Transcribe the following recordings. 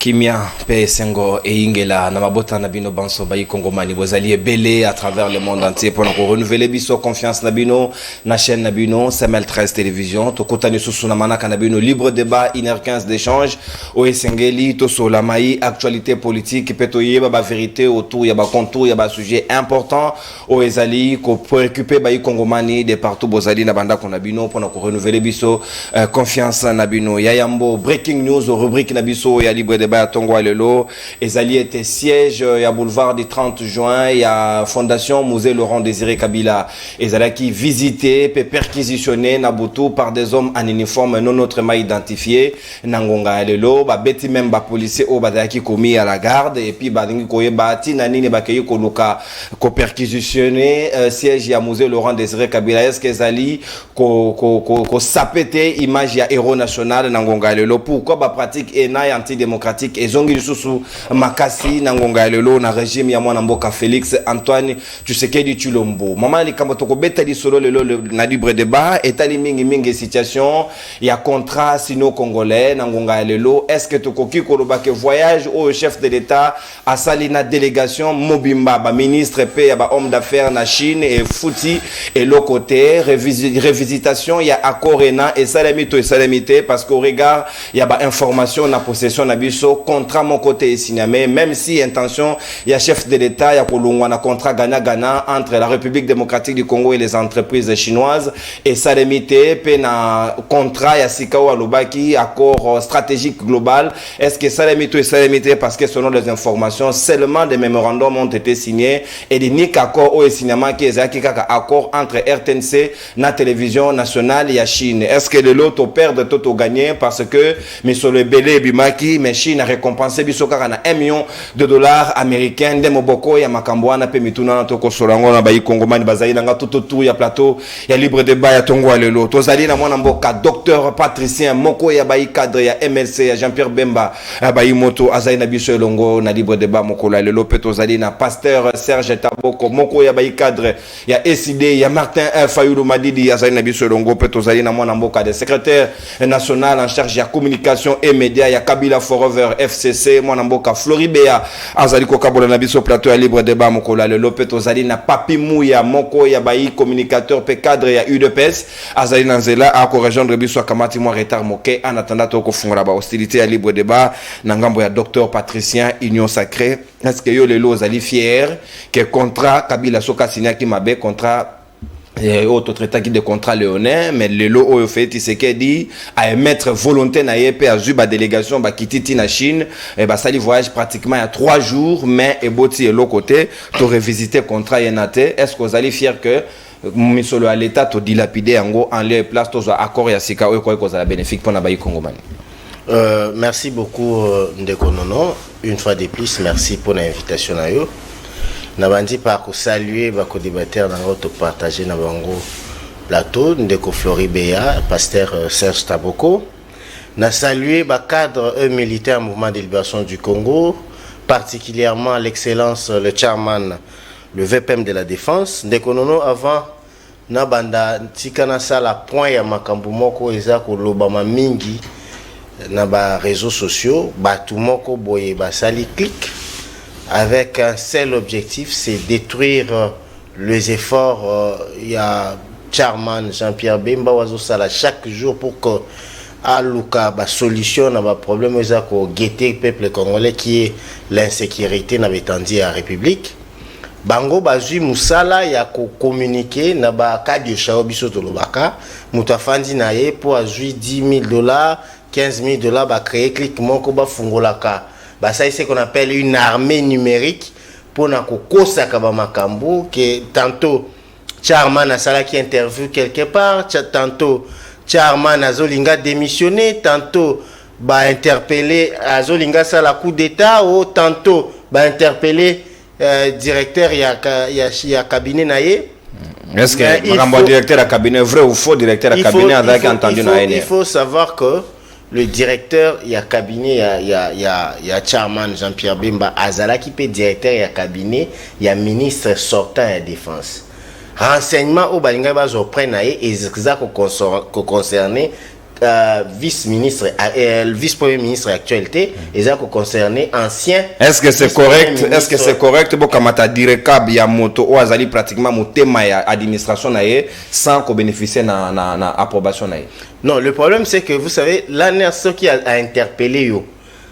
Kimia pe sengo e ingela na mabota na bino banso bayi kongomani bozali ebele à travers le monde entier pour nous renouveler biso confiance na bino na chaîne na bino CML 13 télévision to kotani susu na manaka na bino libre débat 1h15 d'échange o esengeli to sola mai actualité politique peto yeba ba vérité autour ya ba contour ya ba sujet important o ezali ko préoccuper bayi kongomani de partout bozali na banda kona bino pour nous renouveler biso confiance na bino yayambo breaking news rubrique na biso ya libre débat à Tongo Lelo, ezali était siège ya boulevard du 30 juin, il y a fondation Musée Laurent Désiré Kabila, ezali qui visité, perquisitionné Nabutu par des hommes en uniforme non autrement identifiés, Nangonga Lelo, ba beti même ba policier au badaki commis à la garde et puis ba dingi koye bati nani ne bakeyi koluka ko perquisitionné siège ya Musée Laurent Désiré Kabila, est-ce que ezali ko sapete image ya héros national Nangonga Lelo, pourquoi ba pratique ENA antidémocratique et zongi susu makasi na ngonga lelo na régime ya mwana mboka Félix Antoine Tshisekedi Tshilombo mama likambo toko beta di solo lelo na libre débat etali mingi situation ya contrat sino congolais na ngonga lelo est-ce que tokoki koloba ke voyage au chef de l'état a sali na délégation mobimba ba ministre pe ya ba homme d'affaires na Chine et fouti et le côté revisitation ya accord ENA et salamité parce qu'au regard ya ba information na possession na biso contrat mon côté signamé même si intention il y a chef de l'état il y a kolongwa contrat Ghana entre la République démocratique du Congo et les entreprises chinoises et ça limité pe na contrat ya Sikawa Lobaki accord stratégique global est-ce que ça limité parce que selon les informations seulement des mémorandums ont été signés et des nick accord au signement qui est accord entre RTNC na télévision nationale et Chine est-ce que de l'autre perdre tout gagner parce que monsieur le belé bimaki mais Chine a récompensé biso kaka na 1 million de dollars américains de moboko ya makambo na pe mituna na toko solango na bayi kongomani bazali na tout ya plateau ya libre débat ya Tongo Lelo tozali na mwana mboka docteur Patricien moko ya bayi cadre ya MLC ya Jean-Pierre Bemba bayi moto azali na biso elongo na libre débat moko la lelo pe tozali na pasteur Serge Taboko moko ya bayi cadre ya SID ya Martin Fayulu Madidi azali na biso elongo pe tozali na mwana mboka de secrétaire national en charge ya communication et médias ya Kabila Forever FCC mwana mboka Floribea azali ko kabola na biso plateau ya libre débat mokola le lopeto azali na Papi Mouya moko ya bayi communicateur pe cadre ya UDPS azali na nzela a ko rejoindre biso kamati mo retard moke en attendant to ko fungola ba hostilité ya libre débat na ngambo ya docteur Patricien Union Sacrée est-ce que yo lelo azali fier que contrat Kabila soka signé ki mabe contrat autre traitant qui de contrat léonin mais le lot au fait c'est qu'il dit à émettre volonté na yep à zuba délégation ba kititi na Chine et ba sali voyage pratiquement il y a 3 jours mais et boti et l'autre côté to revisiter contrat yenate est-ce que vous allez fier que misolo à l'état to dilapider en gros en lieu place to accord ya sika ou quoi cause la bénéfique pour na bayi kongomani. Merci beaucoup Ndeko Nono une fois de plus merci pour l'invitation à yo. Nabandi par saluer ba co-débatteur dans notre partager na bango plateau Ndeko Floribea pasteur Serge Taboko na saluer ba cadre militaire mouvement de libération du Congo particulièrement l'excellence le chairman le VPM de la défense Ndeko Nono avant na banda tikana sala point ya makambo moko eza ko lobama mingi na ba réseaux sociaux ba tout moko boye ba sali clic avec un seul objectif, c'est détruire les efforts. Il y a Charman Jean-Pierre Bemba Wazo Sala chaque jour pour que Aluka solutionne le problème que guetter le peuple congolais qui est l'insécurité n'avait tendu à la République. Bango bazui musala ya ko communiquer na ba ka de shaobiso to lobaka mutafandi naye pour azui $10,000 $15,000 ba créer clic moko ba fungolaka. Bah ça c'est qu'on appelle une armée numérique pour na kokosa kaba makambo que tantôt Charman a sala qui interview quelque part tantôt Charman a zolinga démissionné tantôt ba interpeller a zolinga sala coup d'état ou tantôt ba interpeller directeur ya cabinet naie. Est-ce que makambo directeur à cabinet vrai ou faux directeur à cabinet avec entendu naie? Il faut savoir que le directeur, il y a cabinet, il y a Chairman Jean-Pierre Bemba, Azala qui peut directeur, il y a cabinet, il y a ministre sortant à la défense. Renseignement au Balinga Bazo prennent et exact concerné vice-ministre, le vice-premier ministre actualité, ils ont concerné ancien. Est-ce que c'est correct? Est-ce que c'est correct? Bon, comme tu as dit, il y a moto ou azali pratiquement mon thème administration sans qu'on bénéficie na approbation. Non, le problème c'est que vous savez, l'année ce qui a interpellé yo,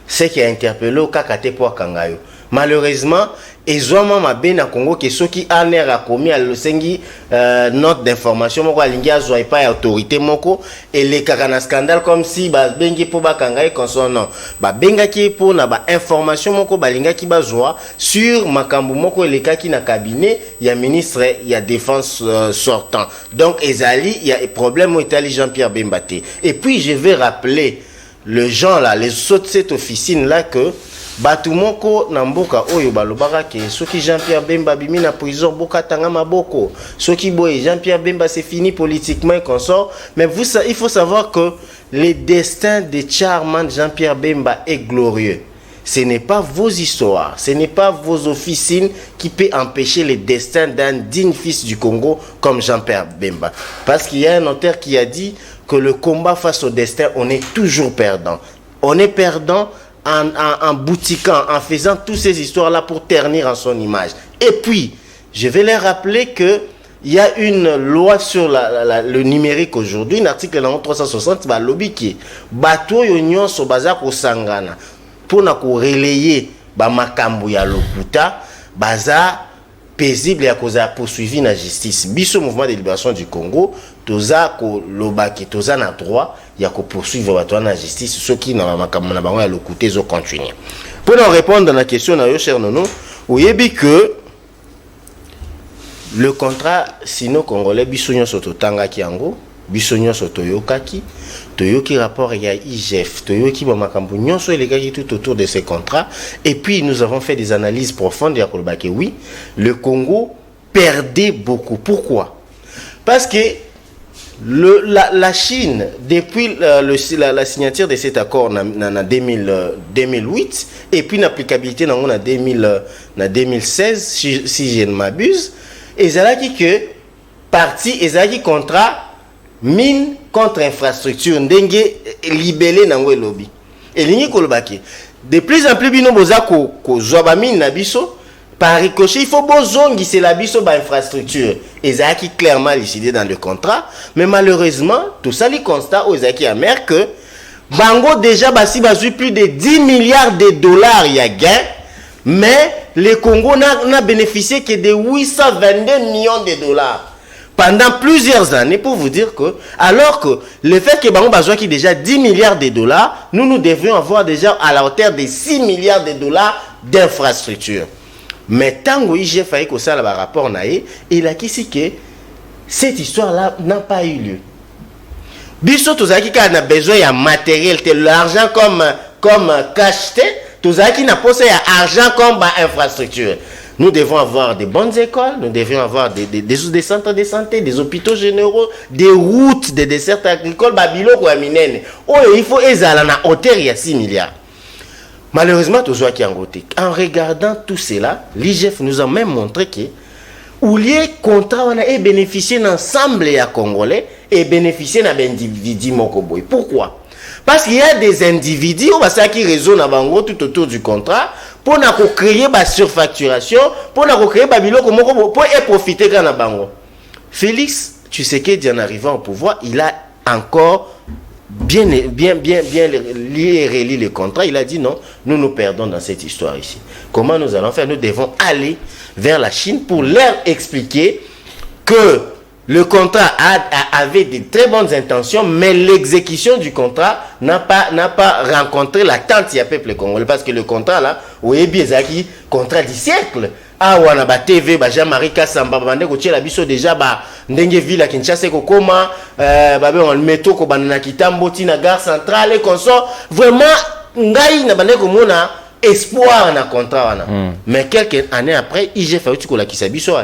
c'est qui a interpellé au Kakate pour Kangayo. Malheureusement, ezoma mabe na Congo que ceux qui en a commis à l'osengi note d'information moko alingi azwa pas autorité moko et les kakana scandale comme si ba bengi po ba kangai concernant ba benga ki po na ba information moko balinga ki bazwa sur makambu moko le kaki na cabinet ya ministre ya défense sortant. Donc ezali il y a problème au Italie Jean-Pierre Bembaté. Et puis je vais rappeler les gens là, les autres de cette officine là que Batumoko Namboka Oyo Balobara que ceux qui Jean-Pierre Bemba bimi na prison boka tanga maboko. Ceux qui boy Jean-Pierre Bemba c'est fini politiquement et consort. Mais vous il faut savoir que le destin de Charman Jean-Pierre Bemba est glorieux. Ce n'est pas vos histoires, ce n'est pas vos officines qui peut empêcher le destin d'un digne fils du Congo comme Jean-Pierre Bemba. Parce qu'il y a un auteur qui a dit que le combat face au destin, on est toujours perdant. On est perdant en boutiquant, en faisant toutes ces histoires-là pour ternir en son image. Et puis, je vais les rappeler que il y a une loi sur le numérique aujourd'hui, un article 360, bah, lobby qui bateau union so bazar au sangana pour na ko relayer ba makambu ya lokuta baza paisible ya koza poursuivi na justice. Biso mouvement de libération du Congo, toza ko lobaki toza na droit ya ko poursuivre bato na justice ceux qui na makambu na bango ya lokuta zo continuer. Pour nous répondre à la question na yo cher Nono, oyebi que le contrat sino-congolais bisonyo soto tanga kiango, bisonyo soto yokaki, toyoki rapport ya IGF, toyoki ba makambu nyonso elegaki tout autour de ces contrats et puis nous avons fait des analyses profondes ya kolobaki oui, le Congo perdait beaucoup. Pourquoi? Parce que la Chine, depuis la signature de cet accord en 2008 et puis l'applicabilité en 2016 si je ne m'abuse, ezalaki que parti ezalaki contrat mine contre infrastructure ndenge libellé nango lobby et lingi kolobaki de plus en plus bino boza ko zoba mine na biso par ricochet il faut bozongi c'est la biso ba infrastructure ezalaki clairement décidé dans le contrat mais malheureusement tout ça li constat aux ezalaki amer que bango déjà basi bazui plus de 10 milliards de dollars ya gain. Mais le Congo n'a bénéficié que de 822 millions de dollars pendant plusieurs années pour vous dire que, alors que le fait que Bango Bazoua qui déjà 10 milliards de dollars, nous devrions avoir déjà à la hauteur de 6 milliards de dollars d'infrastructures. Mais tant que IGF a eu ça le rapport naïe, il a dit que cette histoire-là n'a pas eu lieu. Biso tozaki ka na besoin de matériel, l'argent comme cacheté. Tout ça qui n'a pas argent comme infrastructure. Nous devons avoir des bonnes écoles, nous devons avoir des centres de santé, des hôpitaux généraux, des routes, des desserts agricoles, babilo ou aminene. Oh, il faut ezala na hauteur il y a 6 milliards. Malheureusement, tout ça qui en côté. En regardant tout cela, l'IGF nous a même montré que où les contrats on a bénéficié d'ensemble les Congolais et bénéficié d'un individu mokoboy. Pourquoi? Parce qu'il y a des individus qui raisonnent tout autour du contrat pour créer la surfacturation, pour créer pour profiter de la bango. Félix Tshisekedi en arrivant au pouvoir, il a encore bien relié le contrat. Il a dit non, nous perdons dans cette histoire ici. Comment nous allons faire? Nous devons aller vers la Chine pour leur expliquer que le contrat avait de très bonnes intentions, mais l'exécution du contrat n'a pas rencontré l'attente du peuple congolais. Parce que le contrat là, oui, bien contrat du siècle. Ah, on a TV, Jean-Marie Kassamba, la biso déjà, ndenge ville à Kinshasa, Kokoma, on métro, Kobanana Kitambo, Tina Gare Centrale, et qu'on sort. Vraiment, ngai na bande komona espoir na contrat. Mais quelques années après, IGF a eu la Kisabiso,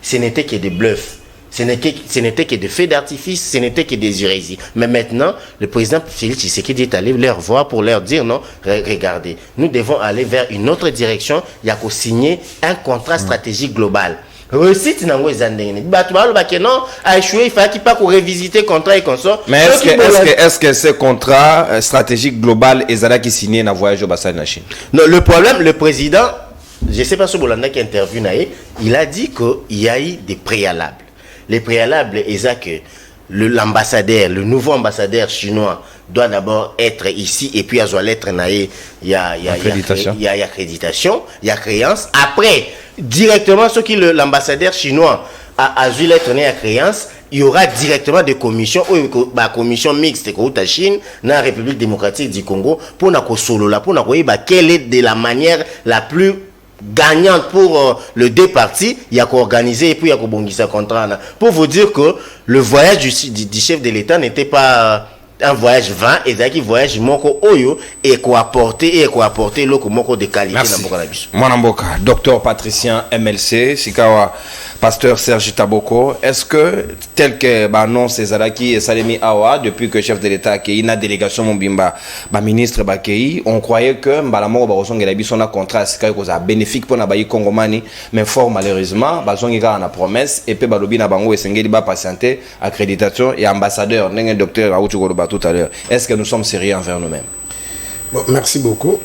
ce n'était que des bluffs. Ce n'était que des faits d'artifice, ce n'était que des hérésies. Mais maintenant, le président Félix Tshisekedi est allé leur voir pour leur dire non, regardez, nous devons aller vers une autre direction. Il y a qu'à signer un contrat stratégique global. réussite nango ezandengene bato baloba que non a échoué il fallait qu'il pas revisiter contrat et consort. Mais est-ce que ce contrat stratégique global ezalaki signé na voyage au Bassin na Chine? Non, le problème, le président, je sais pas ce Bolanda qui interview naé, il a dit qu'il y a eu des préalables. Les préalables, c'est que l'ambassadeur, le nouveau ambassadeur chinois doit d'abord être ici et puis à lettre naé, il y a accréditation, il y a créance. Après, directement ce qui l'ambassadeur chinois a dû lettre naé à créance, il y aura directement des commissions, la commission mixte de Chine, dans la République démocratique du Congo, pour nous solo là, pour nous quelle est de la manière la plus gagnante pour les deux parties, il y a qu'organiser et puis il y a qu'obongisa contrat. Pour vous dire que le voyage du chef de l'État n'était pas un voyage vain, et d'ailleurs voyage moko oyo et quoi apporter l'oko moko de qualité dans beaucoup d'habitude. Mwanamboka, docteur patricien MLC, Sikawa, pasteur Serge Taboko, est-ce que tel que non Césaraki et Salemi Awa depuis que chef de l'État qui une délégation Mombimba, ministre Bakei, on croyait que Mbalamo Barosong et la son contrat c'est quelque chose bénéfique pour Nabayi Congomani, mais fort malheureusement, Bazong a une promesse et puis Balobi na bango et Sengeli ba patienter accréditation et ambassadeur n'engin docteur Aoutou Goloba tout à l'heure. Est-ce que nous sommes sérieux envers nous-mêmes? Bon, merci beaucoup.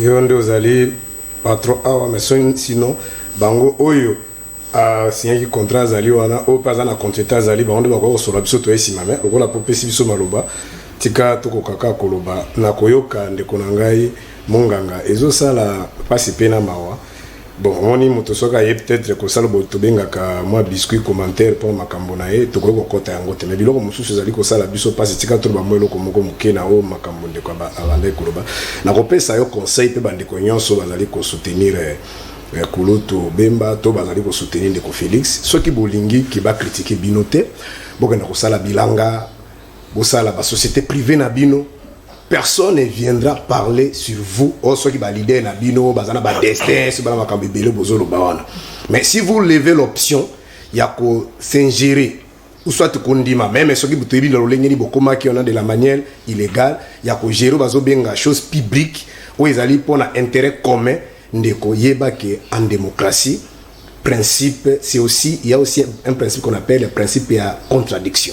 Yonde vous allez pas trop Awa mais sinon bango oyo signé qui contrat zali wana o pas na contrat zali ba onde ba ko so biso to esima mais ko la popesi biso maloba tika to ko kaka koloba na koyoka ndeko na ngai monganga ezo sala pasi pena mawa bon on y moto soka ye peut-être ko sala boto benga ka moi biscuit commentaire pour makambo na ye to ko kota yango te mais biloko mususu zali ko sala biso pasi tika to ba mwelo ko moko mukena o makambo ndeko ba abande koloba na ko pesa yo conseil pe bande ko nyonso bazali ko soutenir Kulutu Bemba to bazali ko soutenir ndeko Félix ceux qui bolingi qui va critiquer binoté bokena ko sala bilanga bo sala ba société privée na bino personne ne viendra parler sur vous ou ceux qui va leader na bino bazana ba destin ce bana makambe belé bozolo bawana mais si vous levez l'option ya ko s'ingérer ou soit kondima même ceux qui butebi na lolenge ni bokoma qui on a de la manière illégale ya ko gérer bazo benga chose publique ou ezali pour un intérêt commun. Ndeko yeba que en démocratie principe c'est aussi il y a aussi un principe qu'on appelle le principe de contradiction,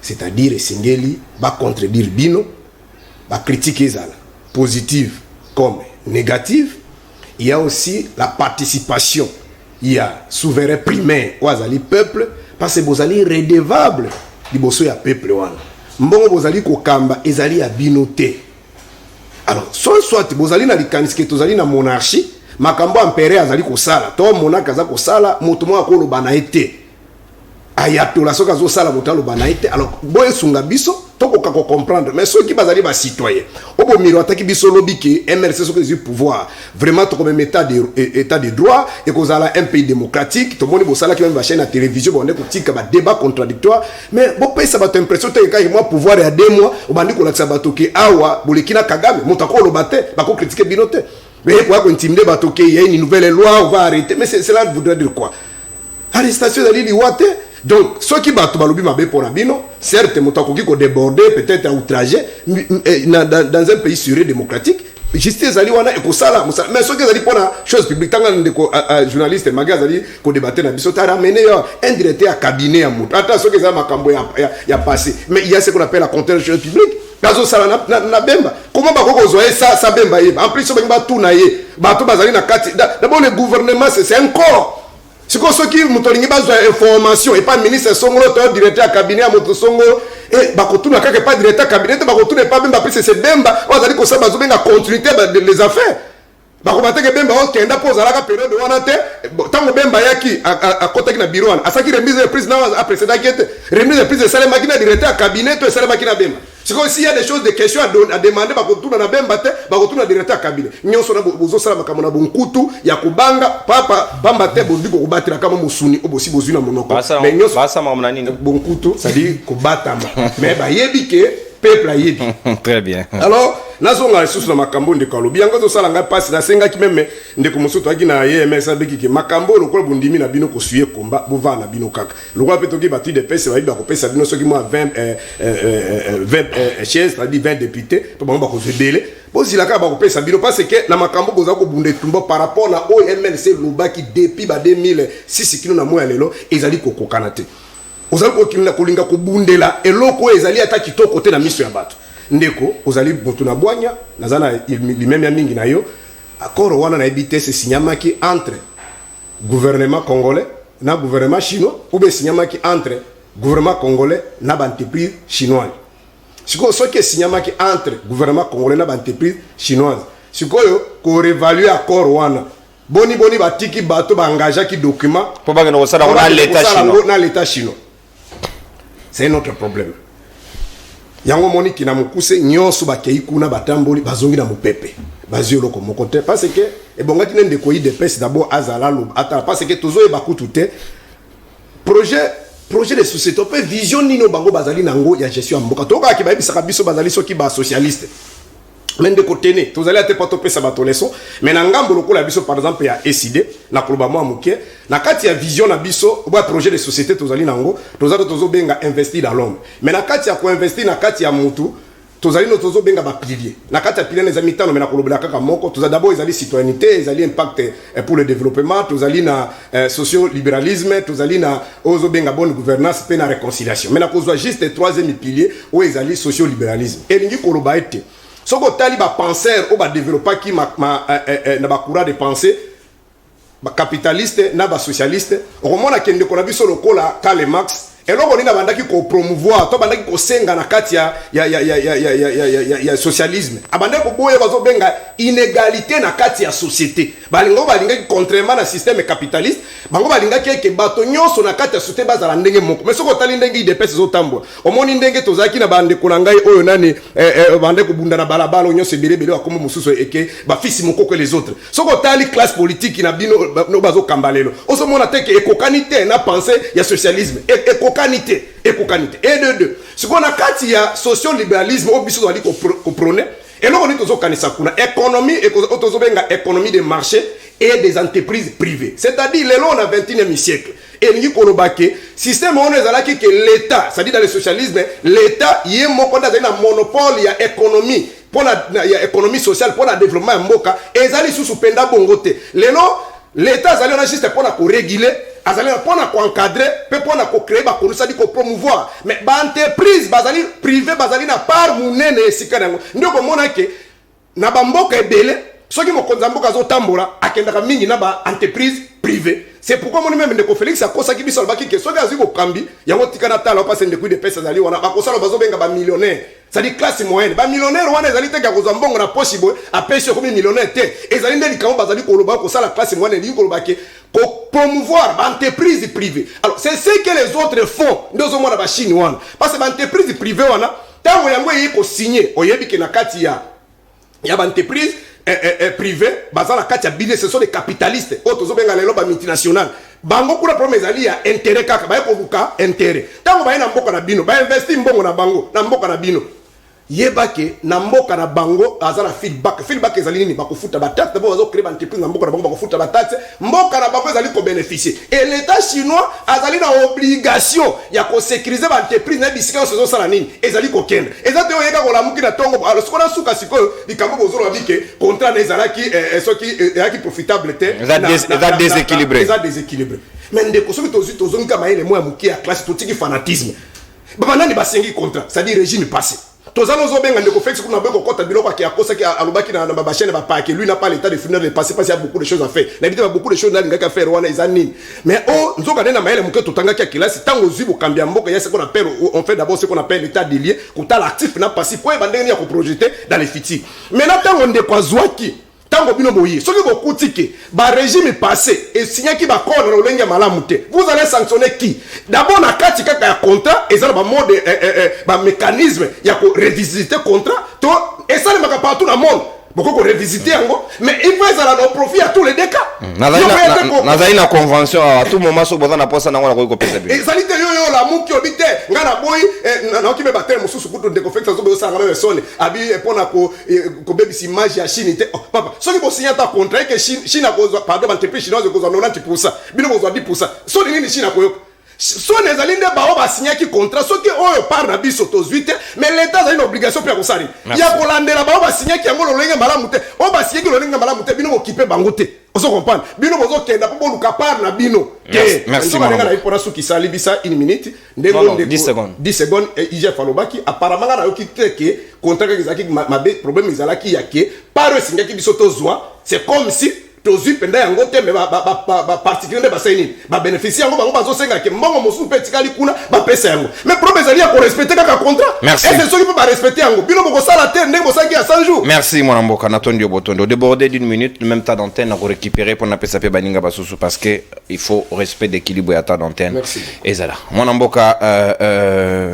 c'est-à-dire singeli va contredire bino va critiquer ça positive comme négative. Il y a aussi la participation, il y a souverain primaire wazali peuple parce que bozali redevable liboso ya peuple wana mbongo bozali kokamba ezali ya binoté. Alors soit bozali na likanisi tozali na monarchie makambo impérial azali ko sala to monaka za ko sala moto mo akolo bana été ayatola soka zo sala moto lo bana été. Alors boye sunga biso to ko comprendre mais ceux qui bazali ba citoyen obo miro ataki biso lobi ke MRC soka du pouvoir vraiment to comme état de droit et ko zala un pays démocratique to moni bo sala ki même ba chaîne à télévision bo ne ko tika ba débat contradictoire mais bo pesa ba impression te ka moi pouvoir ya 2 mois o bandi ko laksa batoke awa bolekina Kagame moto ko lo bate ba ko critiquer binote. Mais pour intimider Batoké, il y a une nouvelle loi, on va arrêter. Mais cela voudrait dire quoi? Arrestation d'aller l'Iwate. Donc, ceux qui battent Balobi Mabé pour Nabino, certes, Moutakoki ko débordé, peut-être outragé, dans un pays sûr démocratique, justice ali wana ekosala mais ceux qui ali pour la chose publique tant que journaliste magazali ko débattre na biso ta ramener un directeur à cabinet à moto attends ceux qui za makambo ya passé mais il y a ce qu'on appelle la contrôle public bazo sala na bemba comment ba ko zoé ça bemba en plus so ba tout na ye ba to bazali na kati d'abord le gouvernement c'est un corps. C'est comme ceux qui ont besoin d'informations et pas ministre Songolo, directeur cabinet à Moto Songolo et Bakotuna pas directeur cabinet, Bakotuna pas même parce que c'est Bemba, on a dit que ça va jouer la continuité des affaires. Bakomate que Bemba on kenda pose la période de wanate tant que Bemba yaki à côté na bureau à ça qui remise de prise à précédent qui était remise de prise de salaire makina directeur cabinet to salaire makina Bemba. C'est comme s'il y a des choses, des questions à demander, Bakotuna na Bemba te, Bakotuna directeur cabinet. Nyonso na bozo sala makamona bonkutu ya kubanga papa bamba te bondi ko kubatira kama musuni obosi bozuna monoko. Mais nyonso basa mamna nini bonkutu, c'est-à-dire kubatama. Mais ba yebi ke peuple a yebi. Très bien. Alors nazonga lisusu na makambo ndeko alobi yango tozosala ngai mpasi nasengaki meme ndeko mosusu toaki na yems abekiki makambo lokola bondimi na bino kosuye komba bovaa na bino kaka lokola mpe toki batu depese bayibi bakopesa bino soki mwa 20 chaise c'est-à-dire 20 députés mpo bango bakozwa ebele bozila kaka bakopesa bino parce que na makambo boza kobunda etumba par rapport na oyo mlc lobaki depuis ba 2006 kino na moya lelo ezali kokokana te ozali kolinga kobundela eloko oyo ezali ata kitoko te na miso ya bato ndeko ozali motu na bwanya naza na limeme ya mingi na yo accord wana na yebi te se signamaki entre gouvernement congolais na gouvernement chinois ou bien signamaki entre gouvernement congolais na baentreprise chinoise sikoyo soki esignamaki entre gouvernement congolais na baentreprise chinoise sikoyo korevalue accord wana boni batiki bato baengageaki document po bakende kosala ngo na l'état chinois c'est notre problème yango moniki na mukuse nyonso bakei kuna batamboli bazongi na mopepe bazio loko moko te parce que ebongaki nende ko IDPS d'abord azala lo ata parce que tozo e bakutu te projet de société pe vision nino bango bazali nango ya gestion ya mboka toka ki bayebisaka biso bazali soki ba socialiste mende kotene tozali ate pato pesa bato leso mais na ngambo lokola biso par exemple ya SID na koloba mwa muke na kati ya vision na biso ba projet de société tozali nango tozo benga investir dans l'homme mais na kati ya ko investir na kati ya mutu tozali no tozo benga ba pilier na kati ya pilier les amitano mais na koloba kaka moko toza d'abord ezali citoyenneté ezali impact pour le développement tozali na socio-libéralisme tozali na ozo benga bonne gouvernance pe na réconciliation mais na kozwa juste troisième pilier o ezali socio-libéralisme elingi koloba ete soko tali ba penseur o ba développer ki na ba courant de pensée ba capitaliste na ba socialiste o mona kende ko na biso lokola Karl Marx eloko nina bandaki ko promouvoir to bandaki ko senga na kati ya socialisme abandaki ko boye bazo benga inégalité na kati ya société balingaki contrairement na système capitaliste bango balingaki ke bato nyonso na kati ya société bazala ndenge moko mais soko tali ndenge IDPS zo tambola omoni ndenge tozaki na bande ko ngai oyo nani bande ko bunda na balabala nyonso belebele akomo mususu eke ba fils moko que les autres soko tali classe politique na bino no bazo kambalelo oso mona te ke ekokanité na pensée ya socialisme ekokanité et de deux ce qu'on a kati ya socio-libéralisme au biso ali ko prôner et là on est tozo kanisa kuna économie et tozo benga économie de marché et des entreprises privées c'est-à-dire le long na 21e siècle et ni kolobake système on ezalaki que l'état c'est-à-dire dans le socialisme l'état yé moko dans un monopole ya économie pour la économie sociale pour le développement ya mboka ezali sous penda bongo te lelo l'état azali na juste pour na ko réguler azali pour na ko encadrer pe pour na ko créer ba ko ça dit ko promouvoir mais ba entreprise bazali privé bazali na part munene esika nango ndoko mona ke na ba mboka ebele soki mokonza mboka zo tambola akendaka mingi na ba entreprise privée c'est pourquoi mon même ndeko Félix akosa ki biso albaki ke soki aziko kambi yango tikana tala passe ndeko de pesa zali wana bakosala bazo benga ba millionnaire c'est-à-dire classe moyenne ba millionnaire wana ezali te ka kozwa mbongo na possible apeshe comme millionnaire te ezali ndeli kamo bazali koloba ko sala classe moyenne li koloba ke ko promouvoir ba entreprise privée alors c'est ce que les autres font ndozo mona ba Chine wana parce que ba entreprise privée wana tango yango yiko signer oyebi ke na kati ya ba entreprise privé bazala kati ya business ce sont des capitalistes auto benga lelo ba multinational bango kuna problème ezali ya intérêt kaka ba ko buka intérêt tango ba na mboka na bino ba investir mbongo na bango na mboka na bino yebake na mboka na bango azala feedback ezali nini ba kofuta ba taxe d'abord bazo créer ba entreprise na mboka na bango ba kofuta ba taxe mboka na bango ezali ko bénéficier et l'état chinois azali na obligation ya ko sécuriser ba entreprise na bisika so sala nini ezali ko kende ezate oyeka ko lamuki na tongo alors sikola suka sikoyo likambo bozolo bike contrat na ezalaki soki ezalaki profitable te eza déséquilibré mais ndeko soki tozongi kama ele moya muki ya classe totiki fanatisme baba nani basengi contrat c'est-à-dire régime passé tozalo zo benga ndeko Félix kuna beko kota biloko ki akosa ki alobaki na ba chaîne ba pa que lui n'a pas l'état de finir de passer parce qu'il y a beaucoup de choses à faire na bité beaucoup de choses na ngaka faire wana ezani mais nzoka nena maele muke totanga ki kilasi tango zibo kambia mboka ya ce qu'on appelle on fait d'abord ce qu'on appelle l'état des lieux kuta l'actif na passif pour bandeni ya ko projeter dans les futur mais na tango ndeko azwaki tango bino boyi soki bokutike ba régime passé et signaki ba corps na olenge malamu te vous allez sanctionner qui d'abord na kati kaka ya contrat et ça ba mode ba mécanisme ya ko revisiter contrat to et ça le maka partout dans le monde beaucoup revisiter yango mais il faut ça au profit à tous les deux cas nazali na convention à tout moment so boza na posa na ngona ko kopesa bi ezali te yo la muki obite ngana boy na okibe batel mususu kutu de confection so be sanga me sone abi pona ko bebisi image ya Chine te papa soki bo signer ta contrat que Chine ko pardon entreprise chinoise ko 90% bino bo 10% so nini Chine ko so nezali nde bao ba signer ki contrat soki oyo par na biso to 8 mais l'état a une obligation pour kusari ya ko landela bao ba signer ki ngolo lenge malamu te o ba signer ki lo lenge malamu te bino ko kipe bango te oso comprendre bino bozo kenda po luka par na bino merci ngana na ipona suki sali bisa 1 minute ndeko 10 secondes et IGF alobaki apparemment na yoki teke contrat que ezaki mabe problème ezalaki yake par signer ki biso to zwa c'est comme si tozu penda yango te me ba particulier ba saini ba bénéficier yango bango bazo senga ke mbongo mosu pe tikali kuna ba pesa yango mais problème ezali ya ko respecter kaka contrat et c'est ceux qui peut pas respecter yango bino boko sala terre ndenge bosangi à 100 jours. Merci mon amboka natondi obotondo débordé d'une minute le même temps d'antenne à récupérer pour na pesa pe baninga basusu parce que il faut respect d'équilibre et temps d'antenne et ça là mon amboka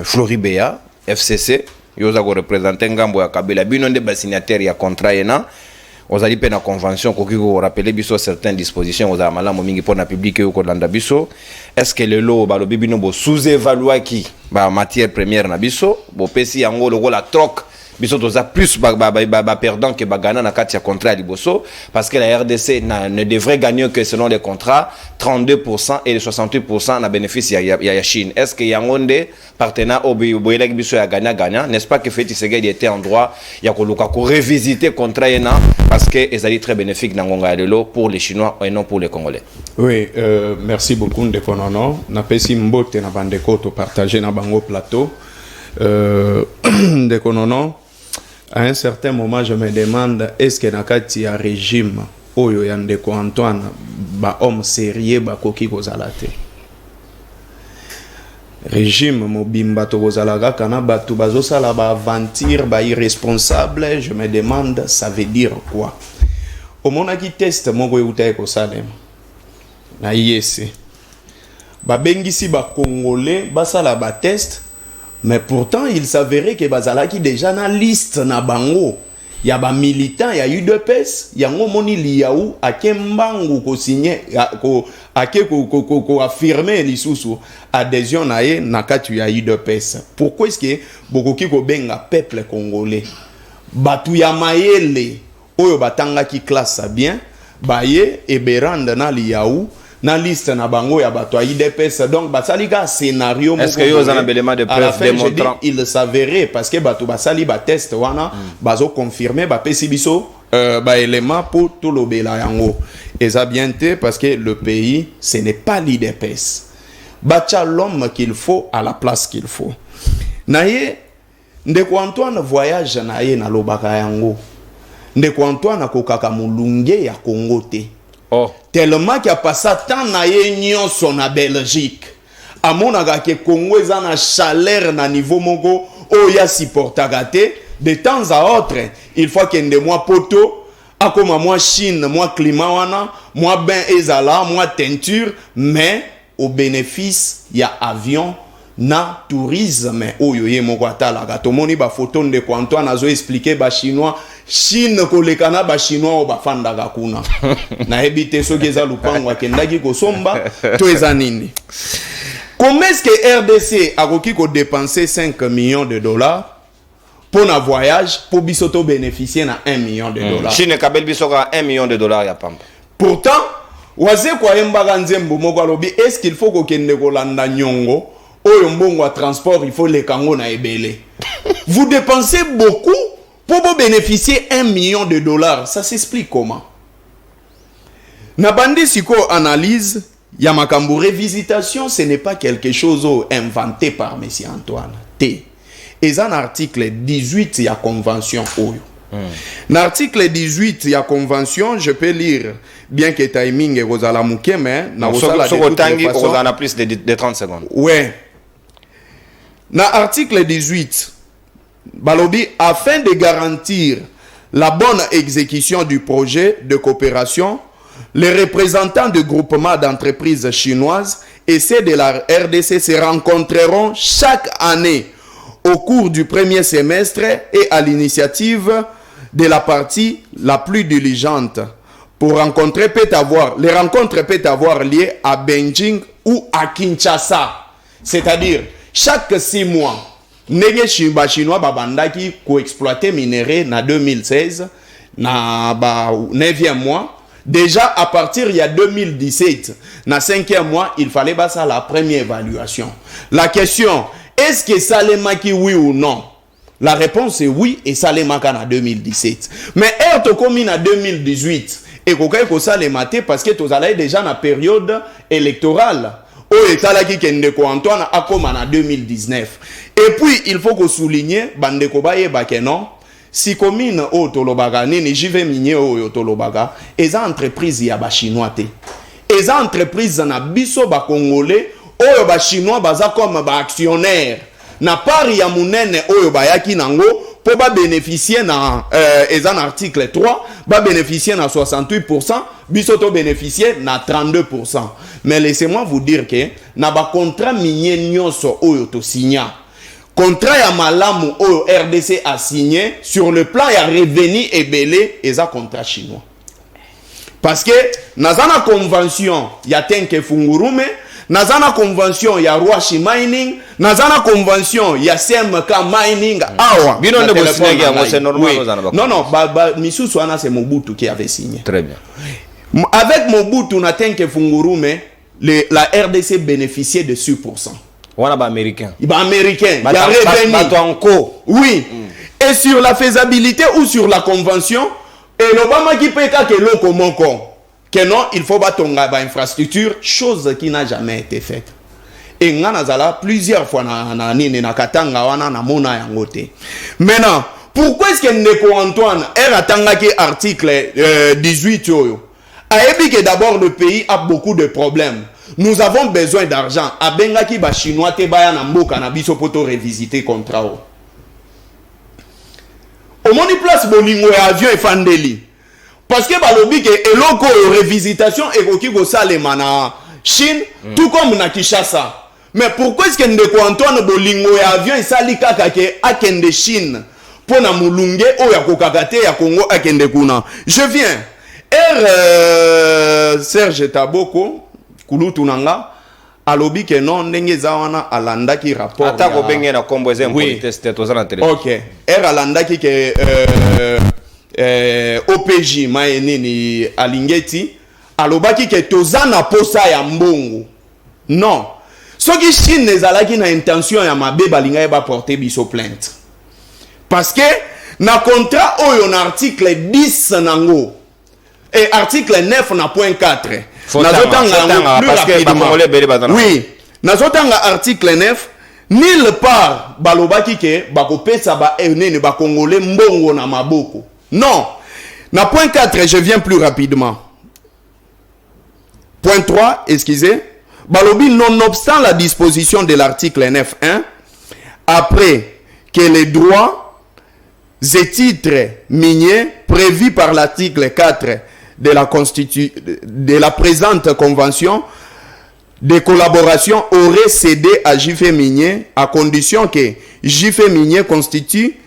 Floribea FCC yoza ko représenter ngambo ya Kabila bino nde ba signataire ya contrat yena ozali pe na convention ko kiko rappeler biso certaines dispositions aux malamu mingi pour na public ko landa biso est-ce que le lot balobi bino bo sous-évaluer qui ba matière première na biso bo pesi yango lo la troc biso toza plus ba perdant que ba gagnant na kati ya contrat liboso parce que la RDC ne devrait gagner que selon les contrats 32% et les 68% na bénéfice ya Chine. Est-ce que yangonde partenaire oboyelaki biso ya gagnant n'est-ce pas que Félix Tshisekedi était en droit ya koluka ko revisiter contrat yena parce que ezali très bénéfique na ngonga lelo pour les Chinois et non pour les Congolais. Oui, merci beaucoup ndeko nono na pesi mbote na bandeko to partager na bango plateau ndeko nono. À un certain moment, je me demande, est-ce que nakati ya régime oyo ya ndeko Antoine ba homme sérieux ba koki kozalate régime mobimba to kozalaka kana batu bazosala ba aventure ba irresponsable, je me demande ça veut dire quoi. Au monaki test moko euta ko salem na IEC ba bengisi ba congolais basala ba test. Mais pourtant, il s'avérait que bazalaki déjà na liste na bango. Ya ba militant, ya UDPS, ya ngomoni liaou akembangu ko signer ko affirmer lisusu adhésion na ye na katu ya UDPS. Pourquoi est-ce que bokoki ko benga peuple congolais? Batu ya mayele oyo batanga ki classe bien, baye e beranda na liaou na liste na bango ya bato ya IDPS donc basali ga scénario est-ce que yo zana belément de preuve démontrant il s'avérait parce que bato basali ba test wana bazo confirmer ba pesi biso ba élément pour tout lobela yango et ça bien té parce que le pays ce n'est pas l'IDPS bacha l'homme qu'il faut à la place qu'il faut naye ndeko Antoine voyage naye na lobaka yango ndeko Antoine akokaka mulunge ya Congo te. Oh. Tellement qu'il a passé tant na union son na Belgique. A mon que Congo est na chaleur na niveau mongo o ya supportaka te de temps à autre il faut qu'il y ait moi poto a comme moi Chine moi climat wana moi ben ezala moi teinture mais au bénéfice il y a avion na tourisme oyo ye moko atalaka tomoni ba photo ndeko Antoine azo expliquer ba chinois Chine kolekana ba chinois o bafandaka kuna na ebite soki eza lupango akendaki kosomba to eza nini. Comment est-ce que RDC a requis ko dépenser 5 millions de dollars pour un voyage pour bisoto bénéficier na 1 million de dollars. Chine kabel bisoka 1 million de dollars ya pamba. Pourtant waze kwa yemba nzembo moko alobi est-ce qu'il faut ko kende ko landa nyongo oyo mbongo à transport il faut les kango na ebele. Vous dépensez beaucoup pour bénéficier 1 million de dollars. Ça s'explique comment? Nabandi siko analyse ya makambu revisitation, ce n'est pas quelque chose inventé par M. Antoine. T. Et un article 18 il y a convention oyo. L'article 18 il y a convention, je peux lire bien que timing est rozala mouké mais na rozala de toute façon. On a plus de 30 secondes. Ouais. Na article 18 Balobi, afin de garantir la bonne exécution du projet de coopération, les représentants du groupement d'entreprises chinoises et ceux de la RDC se rencontreront chaque année au cours du premier semestre et à l'initiative de la partie la plus diligente pour rencontrer peut avoir, les rencontres peuvent avoir lieu à Beijing ou à Kinshasa. C'est-à-dire, chaque 6 mois, les Chinois babandaki ko exploiter minerai na 2016, na 9e mois. Déjà, à partir il y a 2017, na 5e mois, il fallait ça la première évaluation. La question, est-ce que ça les maki oui ou non? La réponse est oui, et ça les maki en 2017. Mais est comme en 2018, et qu'on ça les maté parce que tu allais déjà dans la période électorale. Oh, et ça là qui Ndeko Antoine a comme en 2019. Et puis, il faut qu'on souligne, Bandeko Baye Bakenon, si commune au Tolobaga, ni j'y vais minier au Tolobaga, et les entreprises y a ba chinois te. Et les entreprises na biso ba congolais, au ba chinois baza comme ba actionnaire. Na pari ya munene oyo ba yaki nango, pour ba bénéficier na un article 3, ba bénéficier na 68%, biso to bénéficier na 32%. Mais laissez-moi vous dire que na ba contrat minier nyonso oyo to signa. Contrat ya malamu oyo RDC a signé sur le plan ya revenu et belé et ça contrat chinois. Parce que nazana convention ya Tenke Fungurume, nazana convention ya Rwashi Mining, nazana convention ya CMK Mining awa. Bino ne bosinegi ya c'est normal oui. Non, misusu ana c'est Mobutu qui avait signé. Très bien. Avec Mobutu na Tenke Fungurume, la RDC bénéficiait de 6%. On a américain. Il va américain. Il y a revenu. Oui. Et sur la faisabilité ou sur la convention, et l'Obama qui peut que l'on comment que non, il faut battre une infrastructure, chose qui n'a jamais été faite. Et on a plusieurs fois na Katanga wana na mona yangote. Maintenant, pourquoi est-ce que Ndeko Antoine est atangaki article 18 yoyo? A que d'abord le pays a beaucoup de problèmes. Nous avons besoin d'argent. A bengaki ba chinois te baya na mboka na biso poto revisiter contrat. Au moni place bolingo ya avion et fandeli. Parce que balobi ke eloko revisitation et koki go salema na Chine tout comme na Kinshasa. Mais pourquoi est-ce que Ndeko Antoine bolingo ya avion et sali kaka ke akende Chine pour na mulunge o ya kokakate ya Congo akende kuna. Je viens. Serge Taboko Kulutunanga alobi ke non ndenge zawana alandaki rapport atako benge na kombo eze politeste to zana tele. OK. Alandaki ke OPJ mayenini alingeti alobaki ke tozana posa ya mbongo. Non. Soki Chine nezalaki na intention ya mabe balinga ba porter biso plainte. Parce que na contrat oyo na article 10 nango et article 9 na point 4. Parce que oui, nazotanga article 9 nulle part balobaki ke bakopesa ba enene ba congolais mbongo na maboko. Non. Na point 4, je viens plus rapidement. Point 3, excusez. Balobi nonobstant la disposition de l'article 9.1, après que les droits et titres miniers prévus par l'article 4 de la présente convention de collaboration aurait cédé à JF Minier à condition que JF Minier constitue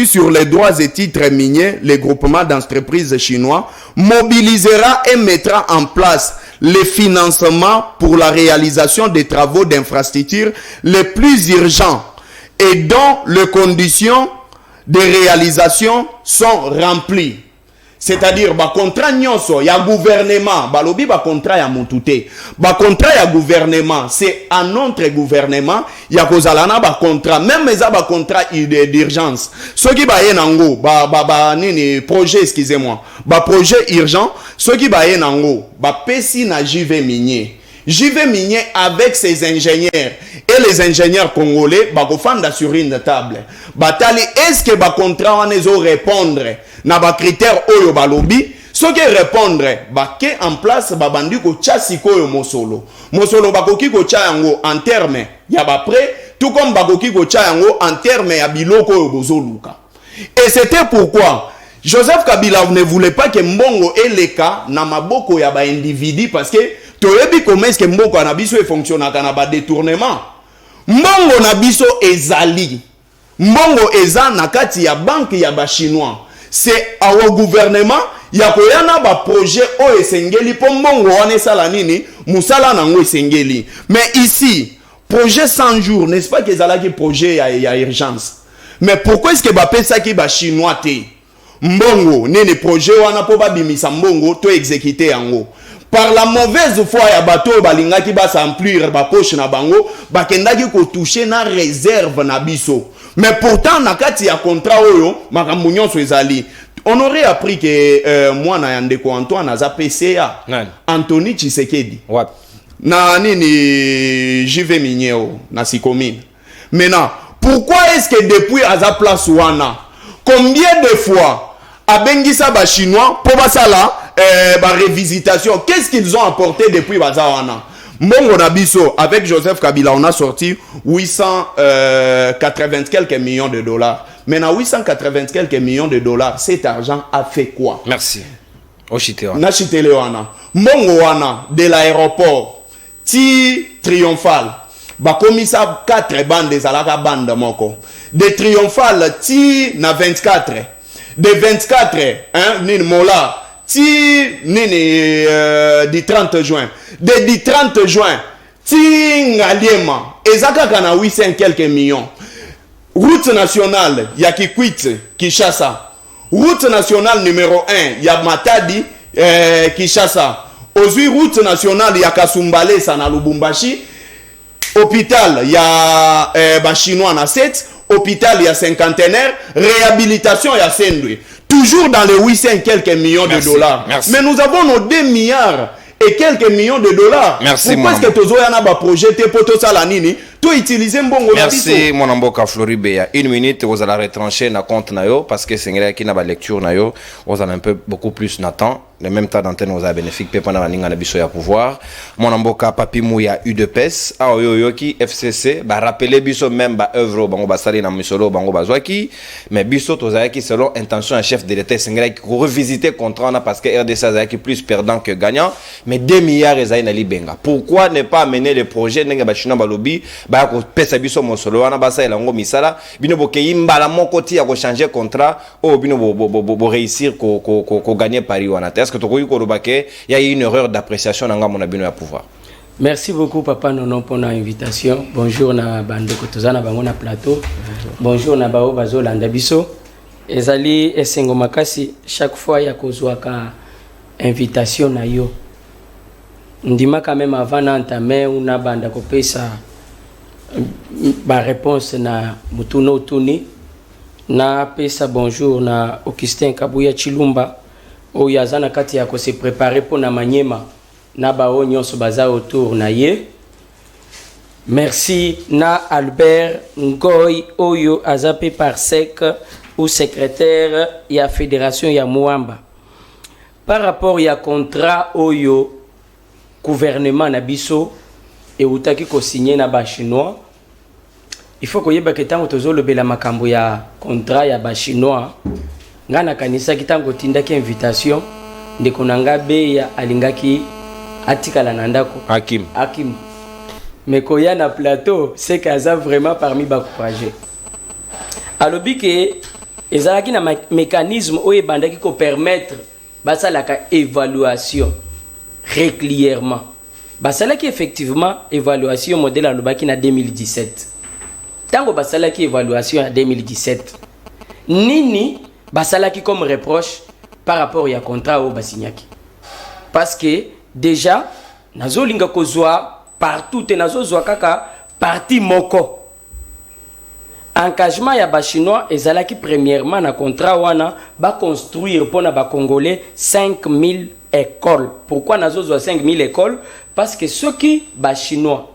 sur les droits et titres miniers les groupements d'entreprises chinois, mobilisera et mettra en place les financements pour la réalisation des travaux d'infrastructure les plus urgents et dont les conditions de réalisation sont remplies. C'est-à-dire, ba contrat nyonso ya gouvernement, balobi ba contrat ya montute. Ba contrat ya gouvernement, c'est à notre gouvernement, ya kozalana ba contrat, même eza ba contrat d'urgence. Ceux qui ba yenango, nini projet, excusez-moi, ba projet urgent, ceux qui ba yenango, ba pesi na JV Minier. JV Minier avec ses ingénieurs et les ingénieurs congolais, ba kofanda sur une table. Batali, est-ce que ba contrat wana ezo répondre na ba critères oyo balobi? Ce qui répondre, ba ke en place ba bandi ko chasi koyo mosolo. Mosolo ba koki ko cha yango en terme ya ba prêt, tout comme ba koki ko cha yango en terme ya biloko oyo bozoluka. Et c'était pourquoi Joseph Kabila ne voulait pas que mbongo eleka na maboko ya ba individu parce que toyebi comment est-ce que mbongo na biso e fonctionne na ba détournement. Mbongo na biso ezali. mbongo eza na kati ya banque ya ba chinois. C'est au gouvernement ya koyana ba projet o esengeli po mbongo wana esala nini musala nango esengeli. Mais ici projet 100 jours, n'est-ce pas que ezalaki projet ya urgence. Mais pourquoi est-ce que ba pesa ki ba chinois te mbongo nini projet wana po ba bimisa mbongo to exécuter yango? Par la mauvaise foi ya bato balingaki ba s'emplir ba poche na bango ba kendaki ko toucher na réserve na biso. Mais pourtant na kati ya contrat oyo makambo nyonso ezali. On aurait appris que moi na yandeko Antoine aza PCA. Anthony Tshisekedi. Ouais. Na nini JV Migneo na Sikomine. Maintenant, pourquoi est-ce que depuis aza place wana combien de fois abengisa ba chinois pour basala ba révisitation, qu'est-ce qu'ils ont apporté depuis baza wana? Mongo Nabiso, avec Joseph Kabila, on a sorti 880 quelques millions de dollars. Maintenant, 880 quelques millions de dollars, cet argent a fait quoi? Merci. Nachitele wana. Mongo wana, de l'aéroport, ti triomphal. Ba komisa 4 bandes zalaka bande moko. De triomphal, ti na 24. De 24, hein, nin mola. Ti nini du 30 juin. Du 30 juin. Ti ngaliema. Ezaka kana 800 quelques millions. Route nationale ya Kikwit, Kinshasa. Route nationale numéro 1 ya Matadi, Kinshasa. Ozui route nationale ya Kasumbale sana Lubumbashi. Hôpital ya Chinois na 7. Hôpital ya cinquantenaire. Réhabilitation ya Sendwe. Toujours dans les 800 quelques millions de dollars. Merci. Mais nous avons nos 2 milliards et quelques millions de dollars. Merci. Pourquoi est-ce que tu as un projet pour tout ça la nini? Tu utilises un bon. Merci mon amboka Floribé. Une minute vous allez retrancher na compte nayo parce que c'est vrai qu'il n'a pas lecture nayo. Vous allez un peu beaucoup plus n'attend. Le même temps d'antenne vous avez bénéfique pe pendant la ninga na biso ya pouvoir. Mon amboka Papi Mouya UDPS. Ah yo ki FCC ba rappeler biso même ba œuvre bango ba sali na misolo bango ba zwaki. Mais biso tozaki selon intention un chef de l'État c'est vrai qu'il revisiter contrat na parce que RDC azaki plus perdant que gagnant. Mais 2 milliards ezali na libenga. Pourquoi ne pas amener le projet nenga ba chinois ba lobby ba ko pesa biso mosolo wana ba sala ngo misala bino bokeyi mbala moko ti ya ko changer contrat o bino bo réussir ko gagner pari wana. Est-ce que tu crois qu'il y a une erreur d'appréciation dans mon abino à pouvoir? Merci beaucoup papa Nono pour l'invitation. Bonjour na bande kotozana bango na plateau. Bonjour na bao bazo landa biso. Ezali esengo makasi chaque fois ya kozwaka invitation na yo. Ndima quand même avant d'entamer una banda kopesa ba réponse na mutuno tuni na pesa bonjour na Augustin Kabuya Chilumba. Oyo azana kati ya ko se préparer pour na Manyema na bao nyonso baza autour na ye. Merci na Albert Ngoy oyo azape par sec ou secrétaire ya fédération ya Muamba. Par rapport ya contrat oyo gouvernement na biso et utaki ko signer na ba chinois. Il faut que yeba ketango tozolo bela makambo ya contrat ya ba chinois. Ngana kanisa kitango tindaki invitation ndeko nanga be ya alingaki atikala na ndako Hakim mais koya na plateau c'est kaza vraiment parmi ba courageux alobi ke ezalaki na mécanisme oyo bandaki ko permettre basalaka évaluation régulièrement basalaki effectivement évaluation modèle alobaki na 2017 tango basalaki évaluation en 2017 nini basalaki comme reproche par rapport à contrat au basignaki parce que déjà nazo linga kozwa partout te nazo zwa kaka parti moko engagement ya ba chinois ezalaki premièrement na contrat wana ba construire pour na ba congolais 5000 écoles. Pourquoi nazo zwa 5000 écoles? Parce que ceux qui ba chinois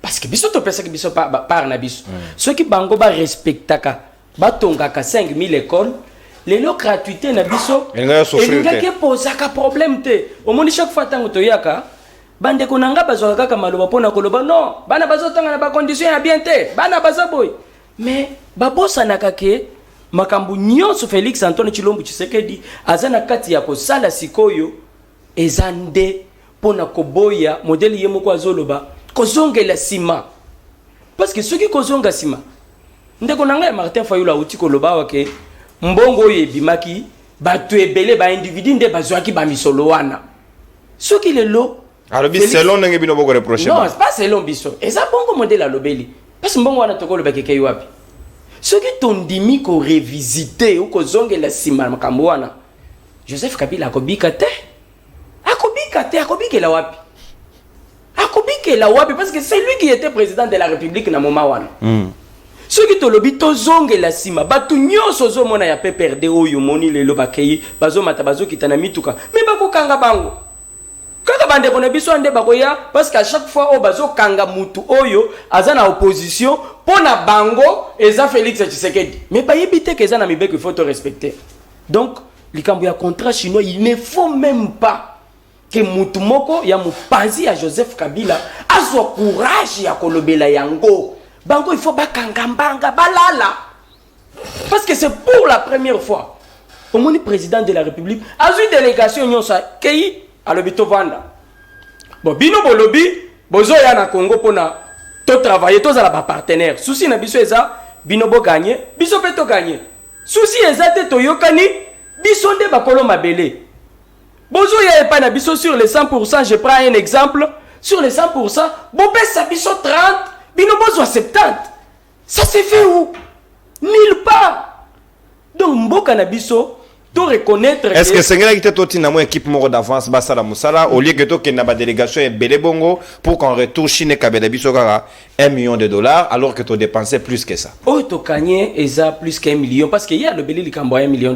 parce que biso to pesa que biso par na biso ceux qui bango ba respectaka batongaka 5000 écoles les lots gratuité na biso et ngaki posaka problème te au monde chaque fois tango toyaka bande konanga bazwa kaka maloba pona koloba non bana bazotanga na ba condition ya bien te bana bazaboy mais babosa nakake makambu nyonso Félix Antoine Tshilombo Tshisekedi azana kati ya kosala sikoyo ezande pona koboya modèle yemoko azoloba kozongela sima parce que ceux qui kozonga sima ndeko nanga Martin Fayulu auti koloba wake mbongo yebimaki batu ebele ba individu nde bazwaki ba misolo wana soki lelo alors bis selon ndenge bino boko reprocher non c'est pas selon biso et ça bongo modèle à lobeli parce que mbongo wana tokolo ba keke wapi soki tondimi ko revisiter ou ko zongela sima makambo wana Joseph Kabila akobika te akobika la wapi akobika wapi parce que c'est lui qui était président de la République na moment wana soki tolobi tozongela sima batu nyonso zomona ya PPRD oyo moni lelo bakei bazomata bazokita na mituka mais bakokanga bango kaka bande kona biso ande bakoya parce qu'à chaque fois o bazokanga mutu oyo aza na opposition pona bango eza Félix Tshisekedi mais ba yebite que eza na mibeko il faut te respecter donc likambo ya contrat chinois il ne faut même pas que mutu moko ya mupanzi ya Joseph Kabila azwa courage ya kolobela yango bango il faut bakangambanga balala parce que c'est pour la première fois au moni président de la République a eu délégation nyonsa kei alobito vanda bon bino bolobi bozo ya na Congo pona to travailler to za la partenaire souci na biso eza bino bo gagner biso pe to gagner souci eza te to yokani biso nde bakolo mabele bozo ya pas na biso sur les 100%, je prends un exemple sur les 100%, bopé sa biso 30 bino bozo 70 ça se fait où nulle part donc mboka na biso to reconnaître est-ce que sengela qui toti na mo équipe moko d'avance basa la musala au lieu que to que na ba délégation et belé bongo pour qu'on retourne Chine kabela biso kaka $1 million alors que tu dépensais plus que ça oh to gagner eza plus qu'1 million parce qu'il y a le belé likambo $1 million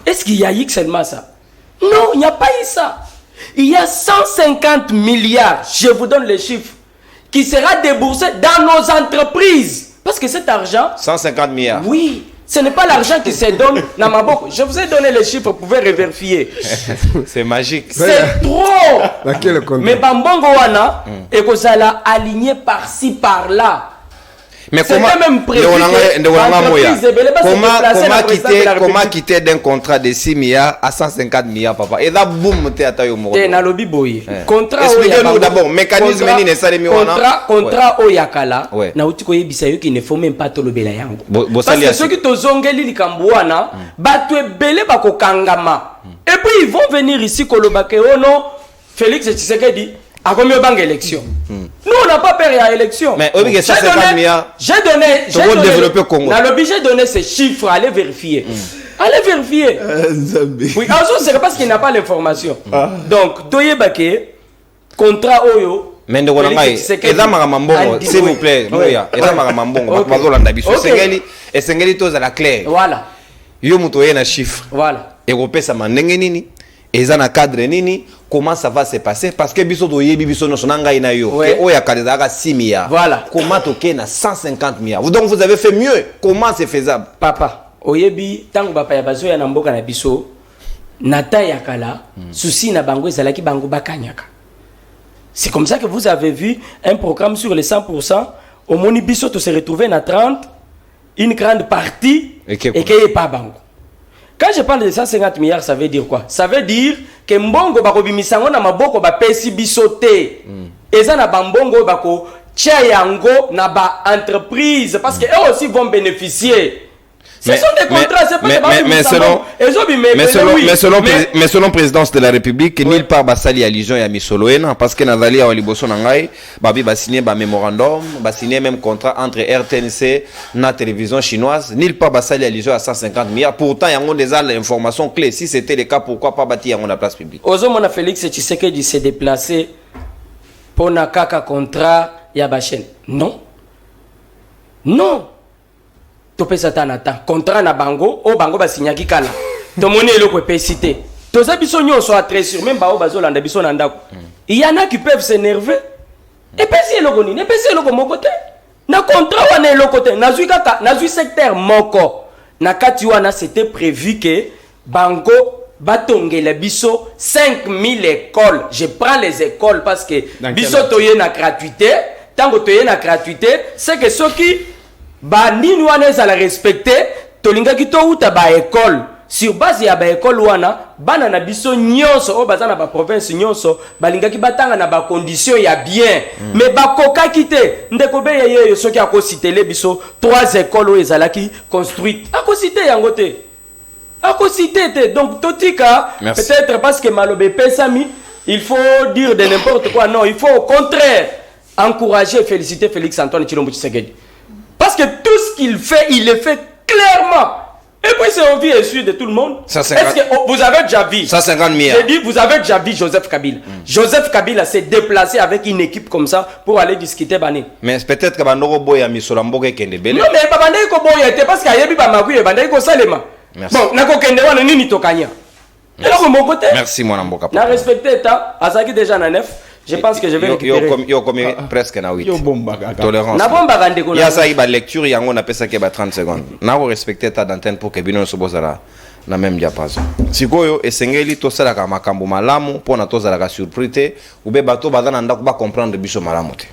est-ce qu'il y a eu seulement ça non il n'y a pas eu ça il y a 150 milliards je vous donne les chiffres qui sera déboursé dans nos entreprises parce que cet argent 150 milliards oui ce n'est pas l'argent qui se donne dans ma boque. Je vous ai donné les chiffres, vous pouvez revérifier. C'est magique. C'est trop. Mais Bambongo Wana, et que ça l'a aligné par-ci, par-là. Mais comment quitter d'un contrat de 6 milliards à 150 milliards, papa? Et là, boum, tu as eu un lobby boy. Expliquez-nous d'abord, mécanisme ni contrat au Yakala, na utiko yebisayo qui ne faut même pas te le belayango. Parce que ceux qui te zongeli likambouana, batu ebele bako kangama. Et puis ils vont venir ici kolobake oh non, Félix Tshisekedi a combien de élection? Nous on n'a pas peur à l'élection. Mais au lieu de 150 milliards, j'ai donné ces chiffres, allez vérifier. Allez vérifier. Oui, c'est parce qu'il n'a pas l'information. Donc, Toye Bake, contrat Oyo. Mais s'il vous plaît, voilà. Yo mutoye na chiffre. Voilà. Européen ça mandenge nini? Eza na cadre nini? Comment ça va se passer? Parce que biso to yebi biso no sonanga ina yo. Que oya kadeza 6 milliards. Voilà. Comment toke na 150 milliards? Donc vous avez fait mieux. Comment c'est faisable? Papa, oyebi tango bapa ya bazo ya na mboka na biso nata ya kala souci na bango ezalaki bango bakanyaka. C'est comme ça que vous avez vu un programme sur les 100%. Au moni biso to se retrouver na 30, une grande partie et qu'il n'y ait pas bango. Quand je parle de 150 milliards, ça veut dire quoi? Ça veut dire que mbongo bako bimisango na maboko ba pesi bisote. Eza na bambongo bako tia yango na ba entreprise parce que eux aussi vont bénéficier. Ce sont des contrats, c'est pas mais selon présidence de la République, nulle part basali allusion ya misoloena parce que nazali ya liboso na ngai babi ba signer ba mémorandum, ba signer même contrat entre RTNC na télévision chinoise, nulle part basali allusion à 150 milliards. Pourtant yango déjà l'information clé. Si c'était le cas, pourquoi pas bâtir yango na place publique? Ozo mona Félix Tshisekedi s'est déplacé pour na kaka contrat ya ba chaîne. Non. Non. Topesa tanata contrat na bango o bango ba signaki kala to moni eloko pesité to za biso nyonso a très sûr même ba o bazolanda biso na ndako il y en a qui peuvent s'énerver et pesi eloko ni ne pesi eloko moko te na contrat wana eloko te na zui kaka na zui secteur moko na kati wana c'était prévu que bango batongela biso 5000 écoles. Je prends les écoles parce que biso toye na gratuité tango toye na gratuité c'est que ceux qui ba nini wana ezala respecté tolinga ki to uta ba école sur base ya ba école wana bana na biso nyonso o bazana ba province nyonso balingaki batanga na ba condition ya bien mais bakoka kité ndeko be yeyo soki akositele biso 3 écoles o ezalaki construite akosite yango te akosite te donc totika peut-être parce que Malobe pesami il faut dire de n'importe quoi non il faut au contraire encourager et féliciter Félix Antoine Tshilombo Tshisekedi parce que tout ce qu'il fait il le fait clairement. Et puis c'est envie et sûr de tout le monde. Est-ce que vous avez déjà vu 150 milliards. J'ai dit, vous avez déjà vu Joseph Kabila. Joseph Kabila s'est déplacé avec une équipe comme ça pour aller discuter Bané. Mais peut-être que Bandoro Boya Misolamboke Kende Bele. Non, mais Babandé ko Boya était parce qu'il y a eu Bamakou et Bandé ko Salema. Bon, Nako Kende Wana Nini Tokanya. Et là, mon côté. Merci, mon Amboka. Na respecté ta, Azaki déjà na 9. Je pense que je vais récupérer. Yo comme presque na 8. Yo bomba tolérance. Na bomba gande ko. Ya ça iba lecture yango na pesa ke ba 30 secondes. Na ko respecter ta d'antenne pour que bino so bozala na même diapason. Sikoyo esengeli to sala ka makambo malamu pona to zala ka surprise ou be bato bazana ndako ba comprendre biso malamu te.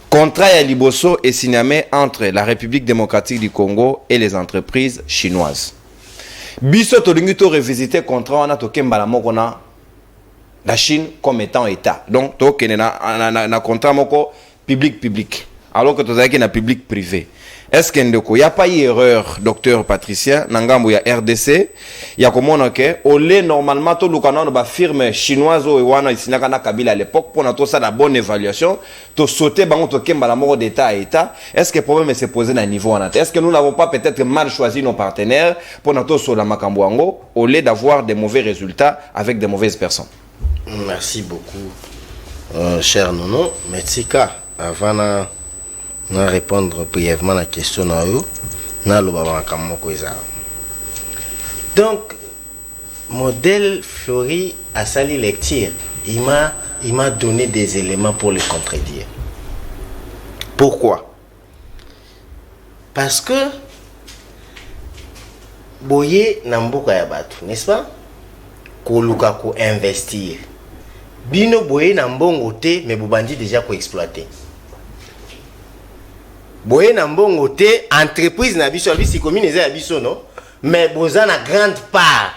Contrat ya liboso est signé entre la République démocratique du Congo et les entreprises chinoises. Biso to lingi to revisiter contrat wana to kembala moko na la Chine comme étant État. Donc, tu as un contrat public, alors que tu as un public privé. Est-ce qu'il n'y a pas eu erreur, docteur Patricia, Nangambo, il y a RDC, il y a comment on a au lait normalement, tout le canon de firme chinoise ou Ewana, ici, n'a Kabila à l'époque, pour nous ça la bonne évaluation, tu sauter, tu kemba la mort d'État à État. Est-ce que le problème s'est posé à un niveau en État? Est-ce que nous n'avons pas peut-être mal choisi nos partenaires pour nous sur la Makamboango, au lieu d'avoir des mauvais résultats avec des mauvaises personnes? Merci beaucoup, cher Nono. Merci. Avant de répondre brièvement à la question, donc, modèle Flori a sali lecture. Il m'a donné des éléments pour le contredire. Pourquoi? Parce que Boye Namboka Yabatu, n'est-ce pas? Koluka ko investir. Bino boye na mbongo te mais bobandi déjà ko exploiter. Boye na mbongo te entreprise na biso biso commune eza biso non mais boza na grande part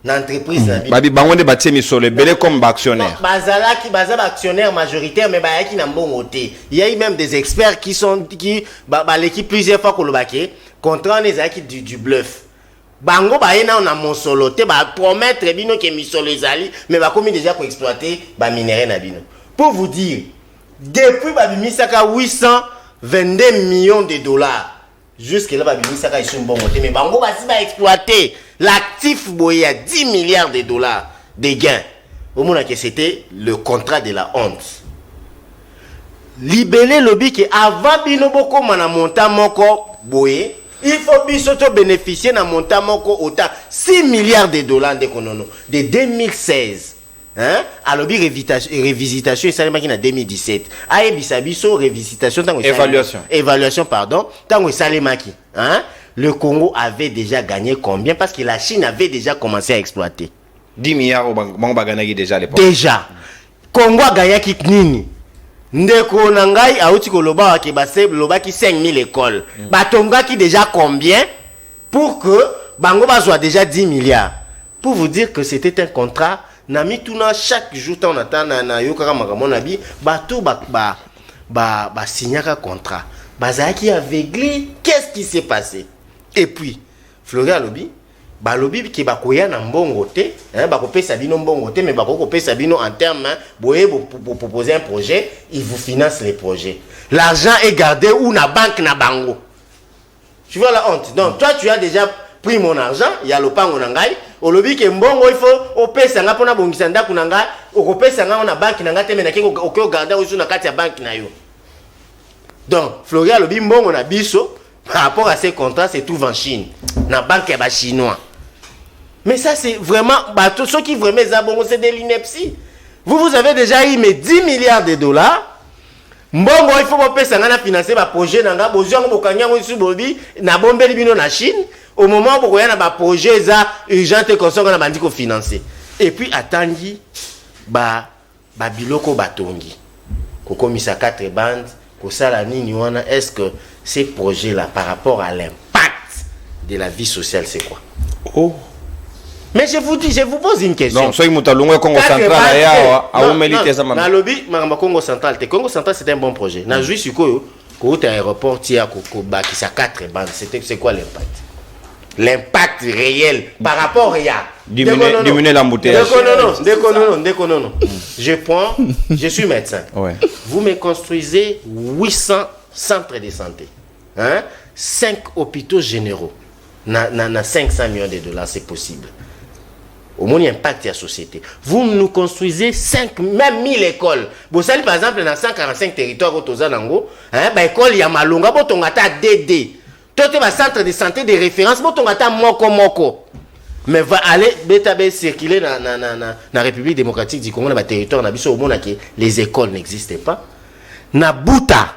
na entreprise na biso. Babi bango de batie misolo belé comme actionnaire. Bazalaki baza actionnaire majoritaire mais bayaki na mbongo te. Il y a eu même des experts qui l'équipe plusieurs fois ko lobake contrat on ezaki du bluff. Bango baena on a monsolo te ba promettre bino que misolo ezali mais ba komi déjà pour exploiter ba minerai na bino. Pour vous dire depuis ba bimisaka 822 millions de dollars jusque là ba bimisaka ici bon côté mais bango ba si ba exploiter l'actif boye à 10 milliards de dollars de gains. Au moins que c'était le contrat de la honte. Libellé lobby que avant bino boko mana montant moko boye il faut bisoto bénéficier d'un montant moko autant 6 milliards de dollars de 2016. Hein? Alors, révisitation, ça en 2017. Aïe, bisabiso, révisitation, évaluation, pardon, tant que Salemaki. Hein? Le Congo avait déjà gagné combien? Parce que la Chine avait déjà commencé à exploiter. 10 milliards au Bangbangi déjà à l'époque. Déjà. Congo a gagné Kiknini. Ndeko nangai auti koloba ke base loba ki 5000 écoles. Batonga ki déjà combien pour que bango soit déjà 10 milliards. Pour vous dire que c'était un contrat nami tuna chaque jour on attend na yokaka makamon nabi bato ba signaka contrat. Bazaki aveuglé, qu'est-ce qui s'est passé? Et puis Florian Lobi balobi ki bakoya na mbongo te hein bakopesa bino mbongo te mais bakopesa bino en termes boye pour proposer un projet il vous finance les projets l'argent est gardé ou na banque na bango tu vois la honte donc toi tu as déjà pris mon argent il y a le pango na ngai olobi ke mbongo il faut opesa nga pona bongisa ndako na ngai okopesa nga na banque na ngai te mais na kiko okyo garder osu na kati ya banque na yo donc Florian Lobi mbongo na biso par rapport à ces contrats c'est tout en Chine na banque ya ba chinois. Mais ça, c'est vraiment... Tous ceux qui vraiment c'est de l'ineptie. Vous avez déjà eu mes 10 milliards de dollars. Mbongo, il faut que financer un projet. Na Chine. Au moment où il y a un projet urgent et financer. Et puis, attendez, biloko batongi. Koko misa 4 bandes. Est-ce que ces projets-là, par rapport à l'impact de la vie sociale, c'est quoi? Oh. Mais je vous dis, je vous pose une question. Non, soyez Moutalungu Congo Central, à Omelite Zaman. Na lobby, Congo Central, Congo Central c'est un bon projet. Na juste quoi, côté aéroport, tia qui ça 4 bandes. C'est quoi l'impact? L'impact réel par rapport à diminuer l'embouteillage. Non. Je suis médecin. Ouais. Vous me construisez 800 centres de santé, 5 hôpitaux généraux, na 500 millions de dollars, c'est possible. Au moins, il y a un impact à la société. Vous nous construisez 5, même 1000 écoles. Vous savez, par exemple, dans 145 territoires, école, il y a Malunga, il y a DD. Tout est un centre de santé de référence, il y a Moko. Mais va aller circuler dans la République démocratique du Congo, dans le territoire, les écoles n'existent pas. Na Bouta.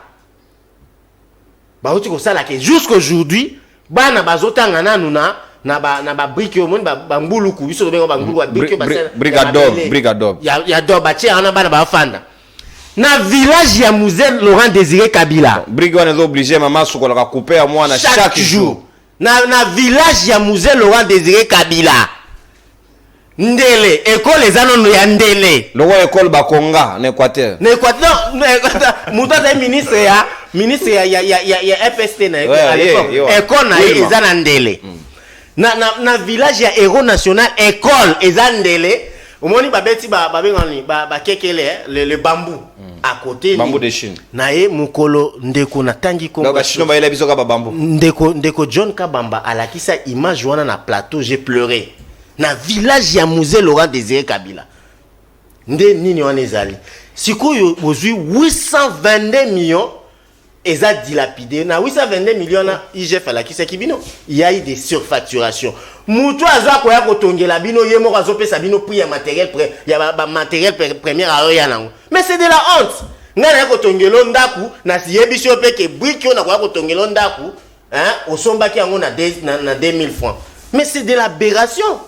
Jusqu'aujourd'hui, na ba brique au monde ba mbuluku biso bengo ba mbuluku brigadob ya do ba tia na bana ba fanda na village ya Mzee Laurent Désiré Kabila brigue on est obligé maman suko la couper à moi chaque jour na village ya Mzee Laurent Désiré Kabila ndele école les anono ya ndele logo école bakonga en Équateur muta ministre ya FST na école na ezana ndele na village ya héros national école ezandele omoni babeti ba kekele le bambou à côté bambou de Chine na mukolo ndeko na tangi ko donc chino ba ile biso ka bambou ndeko John Kabamba alakisa image wana na plateau j'ai pleuré na village ya Mzee Laurent Désiré Kabila nde nini wana ezali sikoyo bozui 822 millions et ça dilapidé na 822 millions na IGF la kisa kibino il y a eu des surfacturations mutu azwa ko ya kotongela bino yemo ko azopesa bino prix ya matériel matériel premier à ya nango mais c'est de la honte ngana ya kotongelo ndaku na siyebiso pe ke brique na ko ya kotongelo ndaku osombaki yango na 2000 francs mais c'est de l'aberration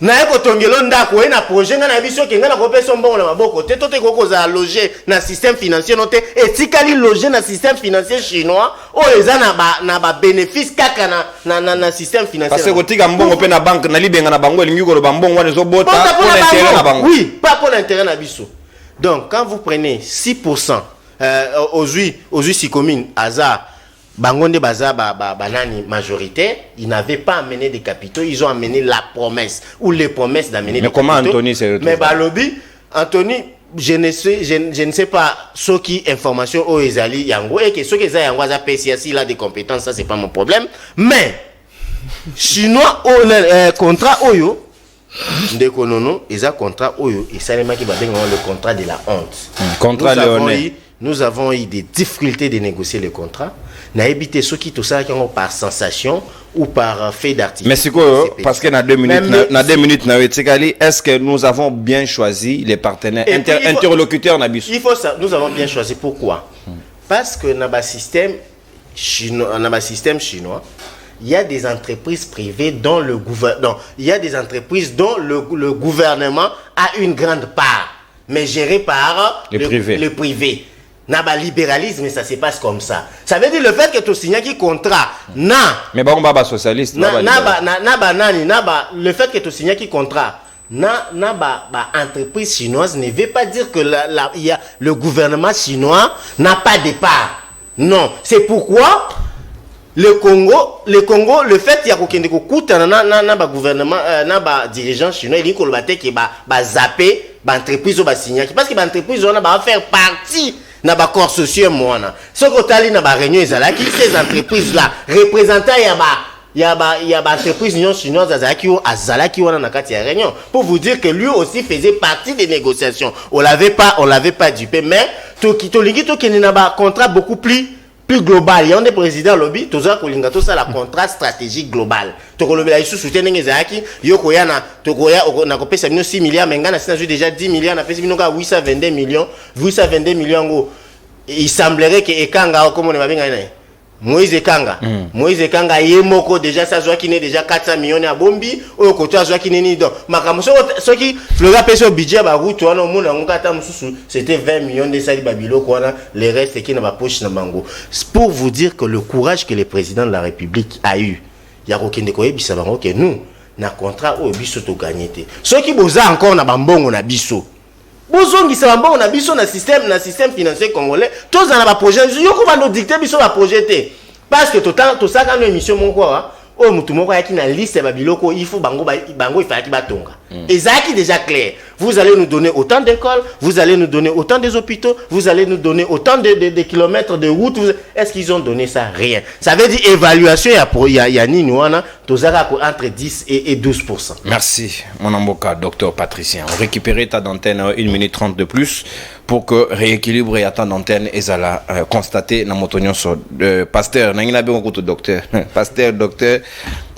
na eko tongelo ndako na projet ngana biso ke ngana ko pesa mbongo na maboko te tote ko za loger na système financier noté etikali loger na système financier chinois o eza na ba bénéfice kaka na système financier parce que kotika mbongo pe na banque na libenga na bango elingi ko ba mbongo wana zo bota pour l'intérêt na bango oui pas pour l'intérêt na biso donc quand vous prenez 6% aux si communes hasard Bangonde Baza banani majoritaire, ils n'avaient pas amené des capitaux, ils ont amené la promesse ou les promesses d'amener des capitaux. Mais comment Anthony s'est retrouvé? Mais Balobi, Anthony, je ne sais pas ce qui information au Ezali Yango et que ce qui est Yango a PCA s'il a des compétences, ça c'est pas mon problème. Mais chinois contrat Oyo Ndekonono, ils ont contrat Oyo et ça les qui va le contrat de la honte. Contrat Léoné. Nous avons eu des difficultés de négocier le contrat. Na évité ceux qui tout ça par sensation ou par fait d'artifice. Mais c'est quoi parce que dans 2 minutes est-ce que nous avons bien choisi les partenaires interlocuteurs nabis? Il faut ça, nous avons bien choisi pourquoi? Parce que dans le système chinois, il y a des entreprises privées dont le gouvernement le gouvernement a une grande part mais gérée par le privé. Naba libéralisme, ça se passe comme ça. Ça veut dire le fait que tu signes qui contrat, mais bon, baba socialiste, le fait que tu signes qui contrat, entreprise chinoise ne veut pas dire que le gouvernement chinois n'a pas de part. Non, c'est pourquoi le Congo, le fait qu'il y a aucun gouvernement, dirigeant chinois, il dit qu'on va zapper l'entreprise au signer parce que l'entreprise va faire partie na ba corps social moana ce que tali na ba réunion ezalaki ces entreprises là représentant ya ba entreprise union chinoise azalaki wana na kati ya réunion pour vous dire que lui aussi faisait partie des négociations on l'avait pas dupé mais to lingi to keni na ba contrat beaucoup plus global. Il y a un des présidents lobby, tout ça, la contrat stratégique global. Tu as eu soutien d'Engezaki, Yokoya na 6 milliards, mais on a déjà 10 milliards, on a fait 822 millions. Il semblerait que Ekanga, comme on va bien Moïse Ekanga, Yemoko, déjà, ça soit qui n'est déjà 400 millions à Bombi, ou côté à qui n'est donc. Ce qui, le rappel sur le budget, c'était 20 millions de Sali Babilo, les restes qui n'a pas poche na bango. Pour vous dire que le courage que le président de la République a eu, ya kokende koyebisa bango ke nous na contrat oyo biso to gagné te soki boza encore na bambongo na biso bozongisa bambongo na biso na système financier congolais toza na ba projet yoko bando dicter biso ba projet te parce que to saka no émission moko o mutu moko yaki na liste ba biloko il faut bango il fallait batonga et ça qui déjà clair vous allez nous donner autant d'écoles vous allez nous donner autant des hôpitaux vous allez nous donner autant de kilomètres de routes est-ce qu'ils ont donné ça rien ça veut dire évaluation ya nini wana tozaka entre 10 et 12%. Merci mon amboka docteur Patricien on récupérer ta d'antenne 1 minute 30 de plus pour que rééquilibre et ta d'antenne ezala constater na motonyo so pasteur nangina be ko docteur pasteur docteur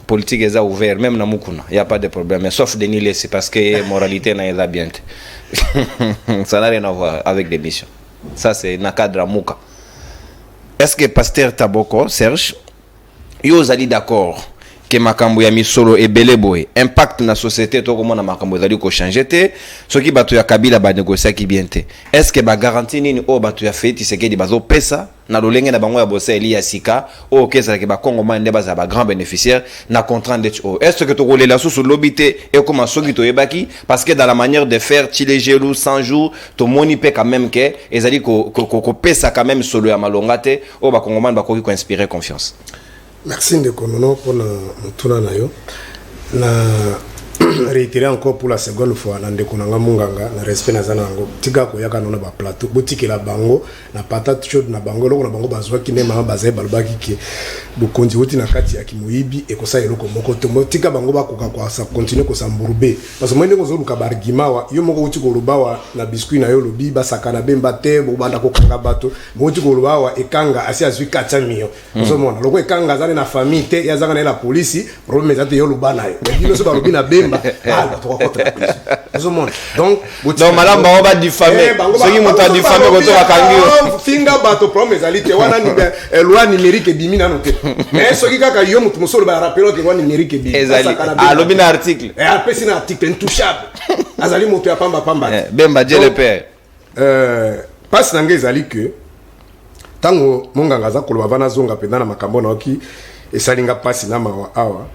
politique est ouvert même na mukuna il y a pas de problème mais sauf Denis Lé c'est parce que moralité na est bien ça n'a rien à voir avec des missions ça c'est na cadre muka est-ce que pasteur Taboko Serge yo zali d'accord que makambo ya misolo ebele boy impact na société to komona makambo zali ko changer te soki bato ya Kabila ba négocier ki bien te est-ce que ba garantie nini o bato ya feti sekedi bazo pesa na lolenge na bango ya bossa eli ya sika o kesa ke ba Kongo mande baza ba grand bénéficiaire na contrat de est-ce que to kolela sous lobité et comment soki to yebaki parce que dans la manière de faire chile gelou 100 jours to moni pe quand même que ezali ko pesa quand même solo ya malonga te o ba Kongo mande ba ko inspirer confiance. Merci Ndekonono pour mutuna na yo na réitérer encore pour la seconde fois na Ndekonanga Munganga na respect na zanango tika ko yaka nona ba plateau botikela bango na patate chaude na bango loko na bango bazwa kine mama bazai balbaki ki bokonzi wuti na kati ya kimuibi e ko sa eloko moko to tika bango ba koka kwa sa continuer ko samburube parce que moi ndeko zo luka bargima wa yo moko wuti ko lubawa na biscuit na yo lobi ba sakana bemba te bo banda ko kanga bato wuti ko lubawa ekanga asi azwi 400 millions zo mona loko ekanga zane na famille te ya zanga na la police problème ezate yo lubana yo ndino so ba lobina bemba donc malamba on va diffamer ceux qui m'ont diffamé quand on va kangi finga bato promesse alite wana ni loi numérique bimi na noté mais ceux qui kaka yo mutu musolo ba rappelo que loi numérique bimi a lobina article et après c'est un article intouchable azali moto ya pamba bemba Dieu le père passe nanga ezali que tango monganga za koloba bana zonga penda na makambo na oki esalinga passe na mawa awa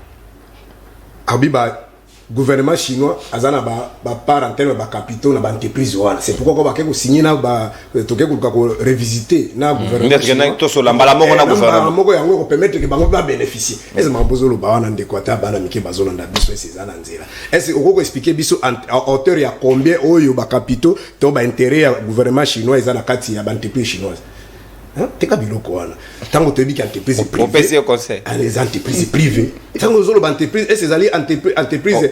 abiba gouvernement chinois azana ba part en terme ba capitaux na ba entreprise wana c'est pourquoi ba keko signer na ba toke ko revisiter na gouvernement chinois to so lambala moko na gouvernement moko yango ko permettre que bango ba bénéficier est-ce que mambozo lo ba wana ndekwata bana mike bazona nda biso ezana nzela est-ce ko expliquer biso à hauteur ya combien oyo ba capitaux to ba intérêt ya gouvernement chinois ezana kati ya ba entreprise chinoise teka biloko wana tango tebi ki entreprise privée les entreprises privées tango zolo ba entreprise est-ce ezali entreprise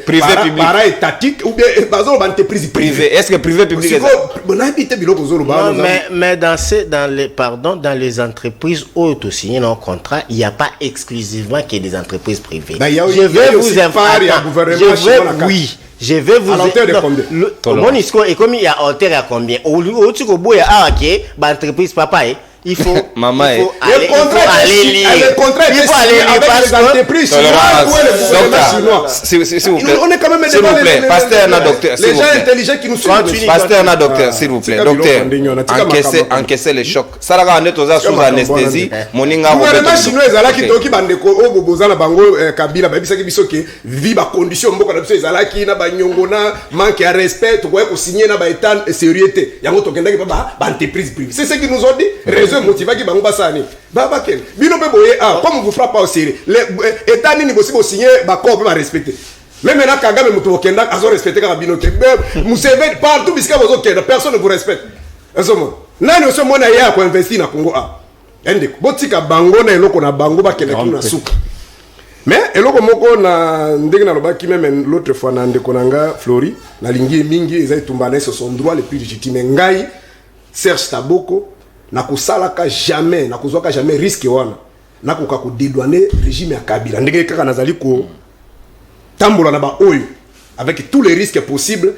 para étatique ou bien bazolo ba entreprise privée est-ce que privé public bon habite biloko zolo ba mais dans les entreprises où tu signes un contrat il y a pas exclusivement que des entreprises privées je vais vous informer je vais vous à hauteur de combien mon isco et comme il y a hauteur à combien au tu ko boya ok ba entreprise papa il faut maman il faut aller lire avec les entreprises on est quand même s'il vous plaît pasteur na docteur les gens intelligents qui nous suivent pasteur na docteur s'il vous plaît docteur encaisser les chocs ça la net aux sous anesthésie moninga gouvernement chinois ezalaki toki bandeko o bozana bango Kabila babisaki biso ke vie ba condition mboko na biso ezalaki na banyongo na manque à respect to ko signer na ba état sérieuxté yango tokendaki ba entreprise privée c'est ce qui nous ont dit raison motivaki bango basani baba ken bino be boye comme vous frappe pas au sérieux les état nini possible signer ba corps ba respecter même maintenant Kagame mutu okenda azo respecter ka bino ke Museveni partout bisika bozo kenda personne ne vous respecte azomo nani oso mona ya ko investir na Congo ende botika bango na eloko na bango ba kenda kuna suka mais eloko moko na ndenge na lobaki même l'autre fois na ndeko nanga Flori na lingi mingi ezai tumbana sur son droit le plus légitime ngai Serge Taboko na kusalaka jamais na kuzwaka jamais risque wana na kuka ku dédouaner régime ya Kabila ndenge kaka nazali ko tambola na ba oyo avec tous les risques possibles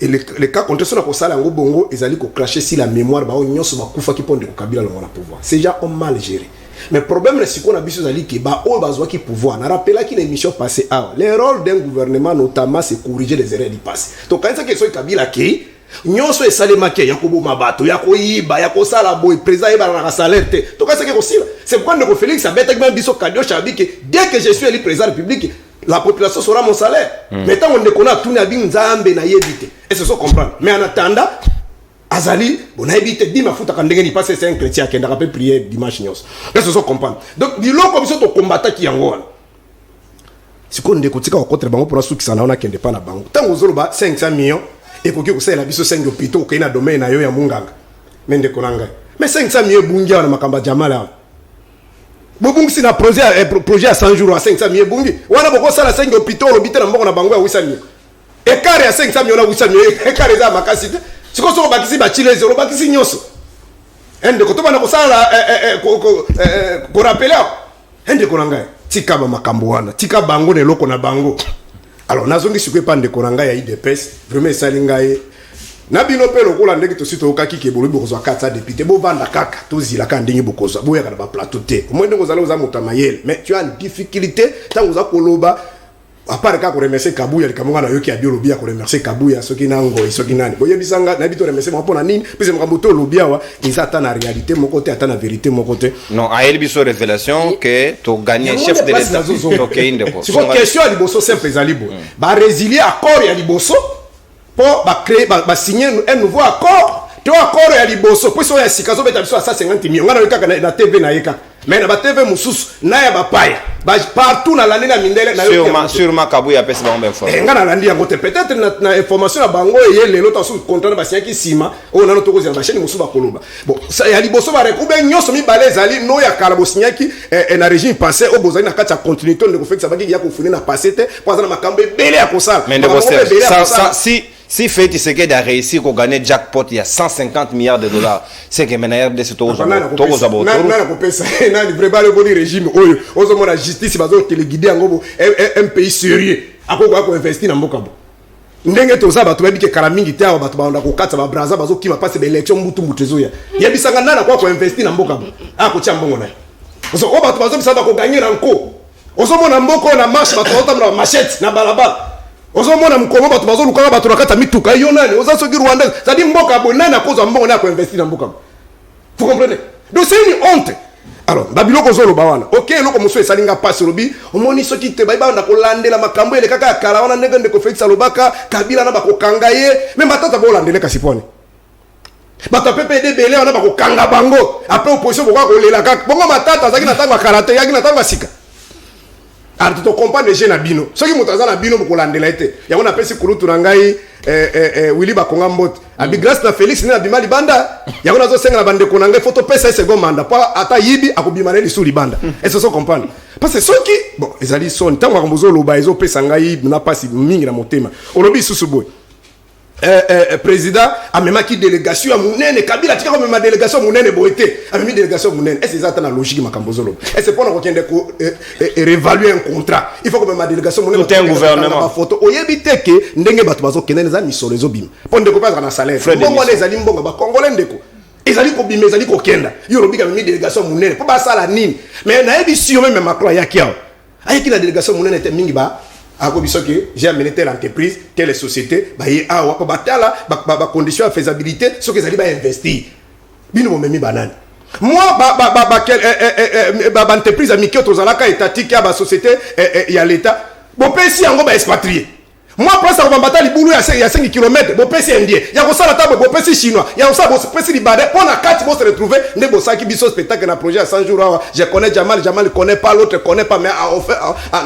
et les cas contre cela ko sala ngo bongo ezali ko cracher si la mémoire ba onyoso ba kufa ki ponde ko Kabila le na pouvoir ces gens ont mal géré mais problème c'est qu'on a biso zali ki ba o bazwa ki pouvoir na rappela ki l'émission passée le rôle d'un gouvernement notamment c'est corriger les erreurs du passé donc quand ça que so Kabila ki nyonso esalemaki ya koboma bato ya koyiba ya kosala boy président yeba na salaire te to kasi ke kosila C'est pourquoi Ndeko Félix a bêté que biso cadeau chabi que dès que je suis élu président de la République, la population saura mon salaire. Maintenant on déconne tout na bin nzambe na yebite. Et c'est ça comprendre. Mais en attendant Azali, on a évité de dire ma faute quand ndenge passe c'est un chrétien qui n'a pas prier dimanche nyos. Et c'est ça comprendre. Donc dis-le comme ça ton combattant qui en haut. Si on découte ka contre bango pour ceux qui s'en a kende pas na bango. Tant ozoloba 500 millions et ko ki la biso 5 hôpitaux ko ina domaine na yo ya munganga. Mais ndeko nanga. Mais 500 millions bungia na makamba jamala. Bobungi si na projet à 100 jours à 500 millions bungi. Wana boko sala 5 hôpitaux lobité na mboko na bango ya 800 millions. Écart ya 500 millions na 800 millions. Écart za makasi. Si ko so bakisi ba chile zero bakisi nyoso. Ende ko to bana ko sala ko rappeler. Ende ko nanga. Tika ba makambo wana. Tika bango ne loko na bango. Alors nazongi sikwe pa ndeko nanga ya IDPS. Vraiment salinga e. Na bino pe lokola ndenge to sito okaki ke bolo bokozwa kata député bo vanda kaka to zila ka ndenge bokozwa boya kana ba plateau te mwende kozala oza mutamayele mais tu as une difficulté tant oza koloba à part ka ko remercier Kabuya likamanga na yoki ya biologie ko remercier Kabuya soki nango soki nani boye bisanga na bito remercier mo pona nini pese mkamboto lobia wa ils attendent la réalité mon côté attend la vérité mon côté non a el biso révélation que to gagner chef de l'état OK indeko c'est une question à liboso simple zalibo ba résilier accord ya liboso pour créer signer un nouveau accord to accord ya liboso pour so ya sikazo beta biso à 150 millions ngana yeka na TV na yeka mais na ba TV mususu na ya ba paya ba partout na landi na mindele na sûrement Kabuya pesa ba mbem fort ngana landi yango te peut-être na information na bango ye lelo to sur contrat ba siaki sima o na to kozela ba chaîne mususu ba koloba bon ça ya liboso ba rekube nyoso mi baleza ali no ya kala bo siaki na régime passé o bozali na kati ya continuité de ko fait ça ba ki ya ko funi na passé te pour na makambe belé ya kosala mais ça si fait ce qu'il a réussi à gagner jackpot il y a 150 milliards de dollars c'est que maintenant de ce tour na vraiment le bon régime oyo ozo la justice bazo téléguider ngobo un pays sérieux akoko ko investir na mboka bo ndenge toza bato babi ke kala mingi tawa bato baonda ko katsa ba braza bazo kima passe ba élection mutu mutezo ya yebisanga nana ko investir na mboka bo akotia mbongo na ozo ko bato bazo bisaba ko gagner encore ozo mona mboko na marche bato otamna machette na balabala ozo mona mkongo bato bazo lukanga bato nakata mituka yo nani ozo soki Rwanda ça dit mboka bo nana ko zo mbongo na ko investir na mboka bo vous comprenez donc c'est une honte. Alors babilo ko zolo bawana OK loko muso esalinga passe lobi omoni soki te baiba na kolandela makambo ele kaka kala wana ndenge ndeko Félix Alobaka Kabila na bakokanga ye même batata bolandele kasipone bato PPD belé wana bakokanga bango après opposition boko ko lela kaka bongo matata zaki na tanga karate yaki na tanga sika alors tu te comprends déjà na bino soki motaza na bino bokolandela ete yango na pesi kulutu na ngai Willy Bakonga Mbote abi grâce na Félix na bimali banda yango nazo senga na bande ko na ngai photo pesa second mandat pa ata yibi akobimana li suli banda et ce sont comprendre parce que soki bon ezali son tango akombozo loba ezo pesa ngai na pasi mingi na motema olobi susu boy président a même qui délégation à Mounene Kabila tika comme ma délégation Mounene boité a même délégation Mounene est-ce ça la logique makambozolo et c'est pour nous qu'on ko réévaluer un contrat il faut que ma délégation Mounene tout un gouvernement photo oyebite ke ndenge bato bazo kenene za misolo ezobima pour ndeko pas na salaire bon moi les alim bonga ba congolais ndeko ezali ko bima ezali ko kenda yo lobika même délégation Mounene pour ba sala nini mais na édition même Macron yakiao ayiki la délégation Mounene était mingi ba ako bisoki j'ai amené telle entreprise telle société ba ye awa ko batala ba condition de faisabilité ce que ça dit ba investir bino mo memi banane moi ba entreprise amiki tozalaka étatique ya ba société ya l'état bon pesi yango ba expatrié moi place ko bambata libulu ya 5 km bon pesi indien ya ko sala tabo bon pesi chinois ya ko sala bon pesi libadais on a quatre bo se retrouver ne bo saki biso spectacle na projet à 100 jours je connais Jamal connaît pas l'autre connaît pas mais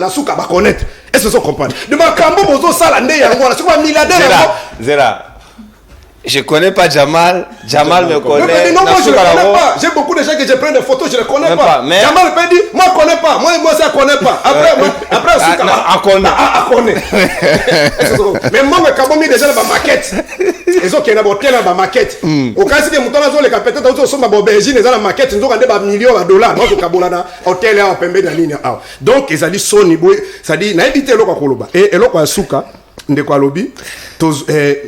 na suka ba connaître est-ce que vous comprenez de makambo bozo sala nde yango na siko milliardaire Zera je connais pas Jamal me connaît non moi je le connais pas j'ai beaucoup de gens que je prends des photos je le connais pas mais... Jamal peut dire moi connais pas moi ça connais pas après suka connaît mais moi makambo mi déjà ba maquette ezo kena botel ba maquette au cas que mutana zo le kapeta to so ma bobergine za la maquette nzo kande ba millions de dollars donc kabola na hôtel ya pembe na ligne donc ezali soni boy ça dit na éviter loko koloba et loko asuka ndeko alobi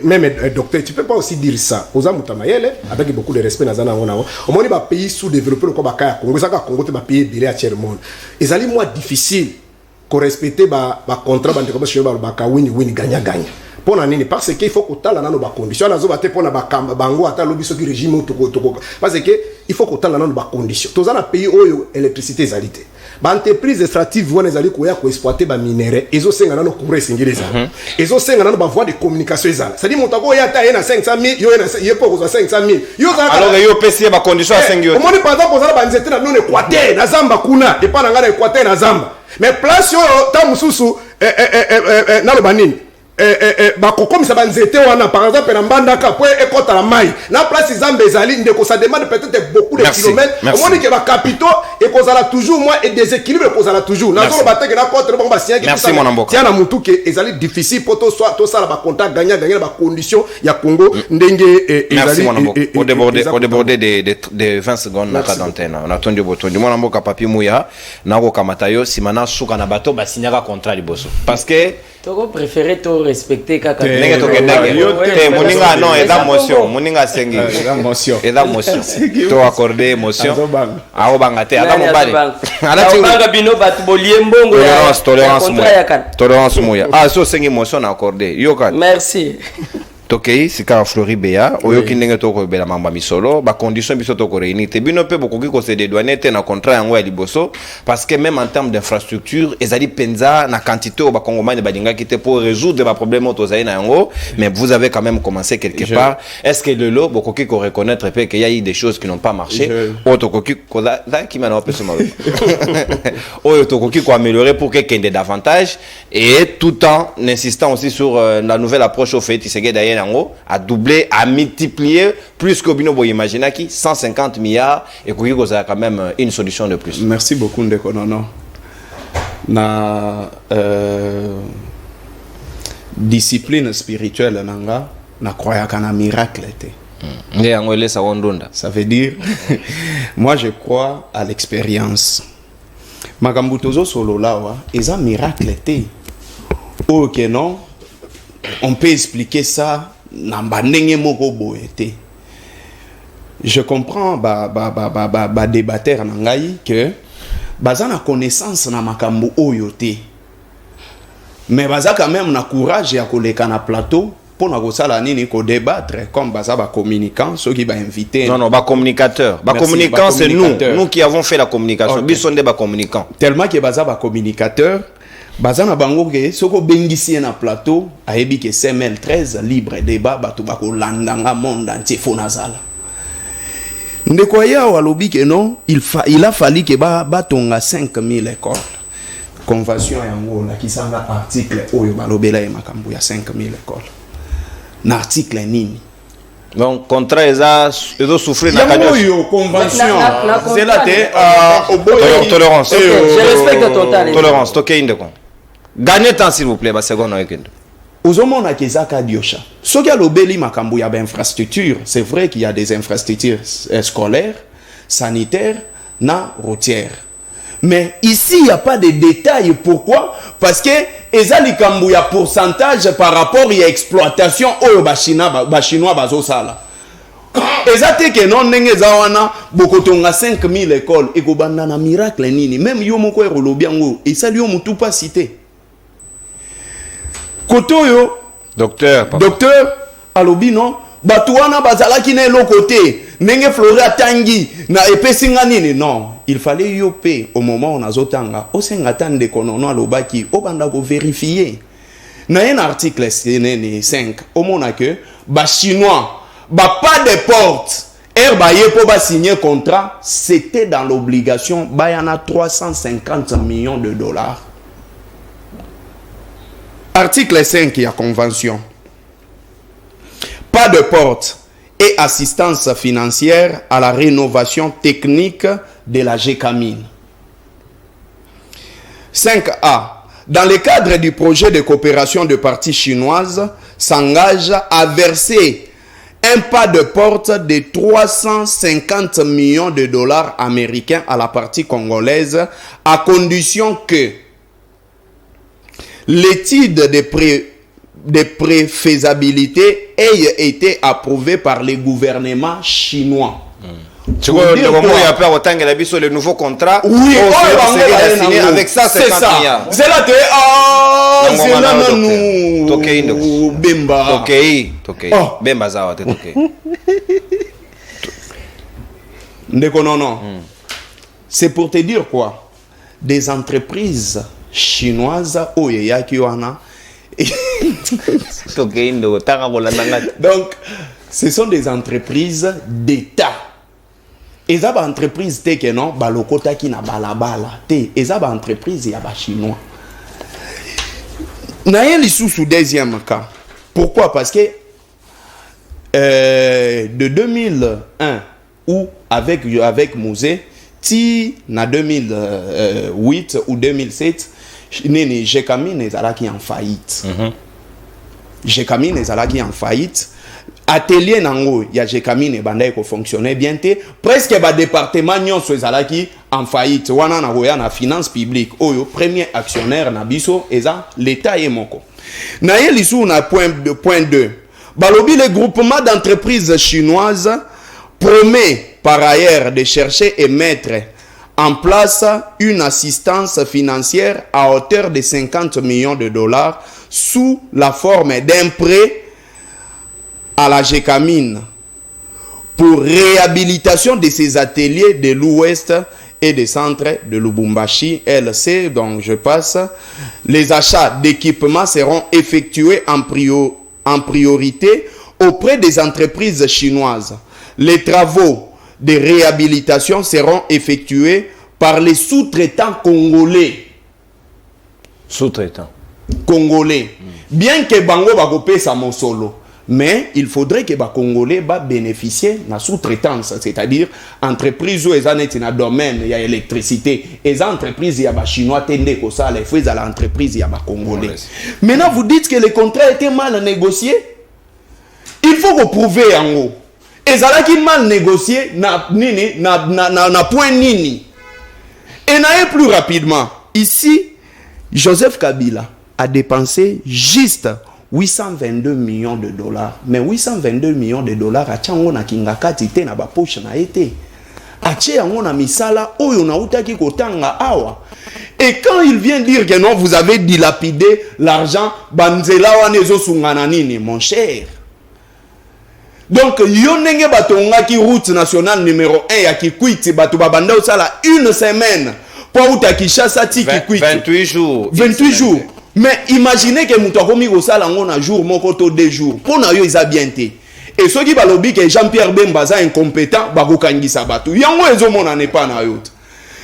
même docteur tu peux pas aussi dire ça aux amutamayele avec beaucoup de respect na zana ngona au moins ba pays sous-développé ko ba kaya Congo ça ka Congo te ba pays bilé à tiers monde ezali moi difficile ko respecter ba contrat ba ndeko ba sheba ba ka win gagnant pona nini parce que il faut que tala na no ba condition na zo ba te pona ba kamba bango ata lobi soki régime to parce que il faut qu'on ait dans nos conditions. Tous les pays où l'électricité est alité. Les entreprises extractives vont exploiter les minéraux. Ils ont 5 ans de courant. Ils ont 5 ans de voie de communication. C'est-à-dire que il y a 500 000, il y a 500 000. Alors, il y a PC, les conditions à 5 000. Par exemple, vous avez des États dans l'Équateur, dans Zamba, Kuna, et pas dans l'Équateur, dans Zamba. Mais place, dans Moussou, dans le Banin. Comme ça, par exemple, dans Bandaka, pour écouter la maille. Dans place, ça demande peut-être beaucoup de kilomètres. Au moins, que les capitaux, et qu'on a toujours moins, et des équilibres qu'on a toujours. Merci, mon ambo. Tiens, c'est difficile pour tout ça, la contact, gagner les conditions. Il y a Congo, merci, mon ambo. Au déborder des 20 secondes, d'antenne. On attend du bouton. Du mon ambo, Papi Mouya, Naro Kamatayo, si maintenant, Souka Nabato, bah, signer un contrat de bosso. Parce que, tu préféré te respecter kaka moninga non et d'émotion moninga sengi et d'émotion to accorder émotion a obanga te ada mobali ala ti banga bino batu bolie mbongo tolérance moya ah so sengi émotion na accorder yoka merci tokei sika Flori Bea oyoki ndenge toko bela mamba misolo ba condition biso toko réunir te bino pe bokoki ko se dédouaner te na contrat yango ya liboso parce que même en termes d'infrastructure ezali penza na quantité au ba kongomani balinga ki te pour résoudre ba problème autozaï na yango mais vous avez quand même commencé quelque part est-ce que le lot bokoki ko reconnaître pe qu'il y a eu des choses qui n'ont pas marché otokoki ko da ki mana opeso ma otokoki ko améliorer pour que qu'il y ait davantage et tout en insistant aussi sur la nouvelle approche au fait Tshisekedi d'ailleurs a doublé, a multiplié plus que Bino imaginez qui 150 milliards et qu'on a quand même une solution de plus. Merci beaucoup Ndeko Nono. Na discipline spirituelle nanga na croyant qu'un miracle était. Ça veut dire moi je crois à l'expérience. Magambutozo solo lawa est un miracle était. OK non. On peut expliquer ça je comprends débatteur nangai que baza na connaissance na makambo oyote mais baza quand même na courage ya koleka na plateau pour na kosala nini ko débattre comme baza ba communicant ceux qui ba inviter non ba communicateur ba communicant c'est nous qui avons fait la communication bisonde ba communicant tellement que baza ba communicateur bazana bango ke soko bengisi na plateau ayebi ke CML 13 libre débat batu bako landanga monde entier fonazala ndeko ya walobi ke non il a fallu que batonga 5000 écoles convention yango na kisanga article oyo balobela ya makambo ya 5000 écoles na article nini donc contrat ezo souffrir na kanyo yo convention c'est là tolérance je respecte ton temps tolérance tokei ndeko gagnez temps s'il vous plaît ba seconde weekend ozomona kezaka diosha soki alobeli makambo ya infrastructure c'est vrai qu'il y a des infrastructures scolaires sanitaires na routières mais ici il y a pas de détails pourquoi parce que ezali kambo ya pourcentage par rapport à exploitation oyo ba chinois bazosala ezate ke non ndenge za wana bokotonga 5000 écoles ekobanda na miracle nini même yo moko erolobi yango esali yo mutu pas cité Kotoyo docteur alobi non batuana bazalaki na lokote nenge Flori atangi na epesinga nini non il fallait yope au moment où on azotanga o senga tande konono alobaki obanda ko vérifier na un article 5 au mona que ba chinois ba pas de porte baye po ba signer contrat c'était dans l'obligation ba yana 350 millions de dollars. Article 5 y a convention. Pas de porte et assistance financière à la rénovation technique de la GECAMINE. 5A. Dans le cadre du projet de coopération de parties chinoises, s'engage à verser un pas de porte de 350 millions de dollars américains à la partie congolaise à condition que l'étude de préfaisabilité ait été approuvée par le gouvernement chinois. Tu vois, le moment où il y a peur autant que la bise le nouveau contrat, oui, c'est signé avec ça, c'est ça. C'est là que c'est là nous. Tokei Bemba. Tokei. Bemba zawa te Tokei. non. C'est pour te dire quoi? Des entreprises chinoises, donc, ce sont des entreprises d'État. Et ça, entreprise que non, balokota qui na balabala. Et ça, entreprise ya ba chinois. Naye sous deuxième cas. Pourquoi? Parce que de 2001 ou avec Mouzé, ti na 2008 ou 2007, Gécamine est en faillite. Gécamine est en faillite. Atelier nango ya Gécamine banda ko fonctionner bien té presque ba département nyonso ezalaki en faillite wana na goya na finance publique oyo premier actionnaire na biso eza l'état et moko na ye lisu na point 2 balobi le groupement d'entreprises chinoises promet par ailleurs de chercher et mettre en place une assistance financière à hauteur de 50 millions de dollars sous la forme d'un prêt à la Gécamine pour réhabilitation de ses ateliers de l'ouest et des centres de Lubumbashi, LC. Donc je passe. Les achats d'équipements seront effectués en priorité auprès des entreprises chinoises. Les travaux de réhabilitation seront effectués par les sous-traitants congolais. Sous-traitants congolais. Bien que Bango Bagopé sa mon solo. Mais il faudrait que les Congolais bénéficient de la sous-traitance, c'est-à-dire entreprises où ils ont un domaine, il y a l'électricité, et les entreprises, il y a les Chinois, tendent que ça, les fruits à l'entreprise, il y a les Congolais. Maintenant, vous dites que le contrat était mal négocié. Il faut vous prouver en haut. Et ça qui mal négocié, na point nini. Et n'a plus rapidement. Ici, Joseph Kabila a dépensé juste 822 millions de dollars. Mais 822 millions de dollars, a tchango na kingakati te na bapoche na ete. A tchango na misala, oyo na utaki kotanga awa. Et quand il vient dire que non, vous avez dilapidé l'argent, banzela wanezo sungananini, mon cher. Donc, yonenge batonga ki route nationale numéro 1 ya Kikwiti, batu babanda osala une semaine. Pour utaki chassa ti Kikwiti. 28 jours. 28 jours. Mais imaginez que nous avons mis au salon un jour, mon côté 2 jours. Pour nous, ils ont bien été. Et ceux qui balobi que Jean-Pierre Bemba est incompétent, bagokangi sabatu. Yango ezo mona ne pas na yote.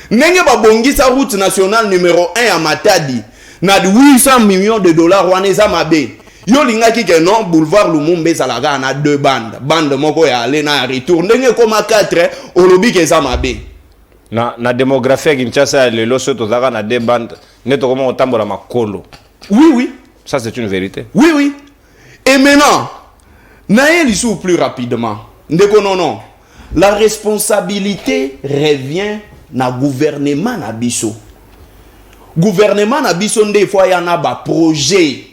Nenge babongi sa route nationale numéro 1 à Matadi. Na 800 millions de dollars waneza mabe. Yo lingaki que non boulevard Lumumba salaga na 2 bandes. Bande moko ya aller na retour. Nenge koma 4 olobi que za mabe. Na démographie Kinshasa le loso tozaka na 2 bandes. Neto comment on tambola makolo. Oui. Ça, c'est une vérité. Oui. Et maintenant, naïe l'issue plus rapidement. Non. La responsabilité revient na gouvernement na biso. Gouvernement na biso des fois y en a ba projet.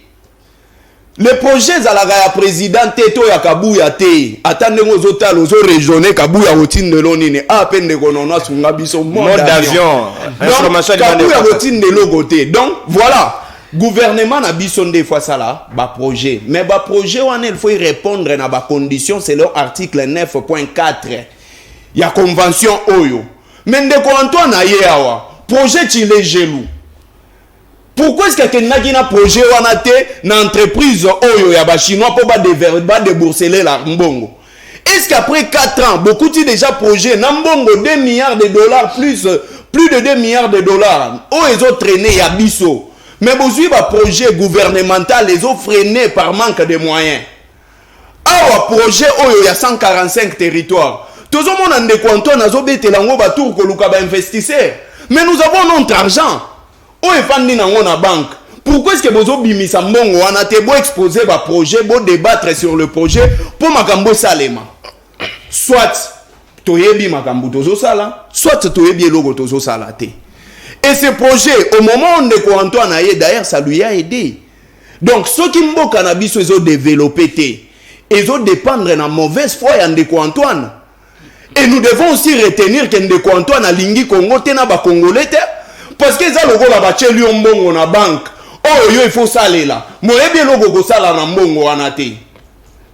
Le projet zalaga ya président teto ya Kabuya te. Attendez aux hôtels aux régionaux Kabuya routine de l'onine. À peine de konono sunga biso mode d'avion. Information de Kabuya routine de logoté. Donc voilà. Gouvernement na biso des fois ça là, ba projet. Mais ba projet on il faut y répondre na ba condition, c'est leur article 9.4. Il y a convention oyo. Mais ndeko Antoine ayewa, projet chile gelou. Pourquoi est-ce que tu as un projet na entreprise oyo ya ba chinois pour ba débourser la mbongo? Est-ce qu'après 4 ans, beaucoup de déjà projet na mbongo 2 milliards de dollars plus de 2 milliards de dollars. Oh ils ont traîné ya biso. Mais vous avez un projet gouvernemental, les ont freinés par manque de moyens. Un projet où il y a 145 territoires. Tout le monde a des comptes, on a des tour que investisseurs. Mais nous avons notre argent. Où est fandi dans la banque? Pourquoi est-ce que vous avez mis ça mbongo? On a été beau exposer un projet, beau débattre sur le projet pour makambo salema. Soit toyebi makambo tozo sala, soit toyebi logo tozo salate. Et ce projet, au moment où on est Antoine Aye, d'ailleurs, ça lui a aidé. Donc, ceux qui m'ont cannabis, ils ont développé, ils ont dépendre de la mauvaise foi de Antoine. Et nous devons aussi retenir que Ndeko Antoine a lingi Congo, tena ba Congolais, parce que ça, le gars, la bache lui mbongo na banque. Oh, il faut saler là. Moi, bien logo ko sala na mbongo anate.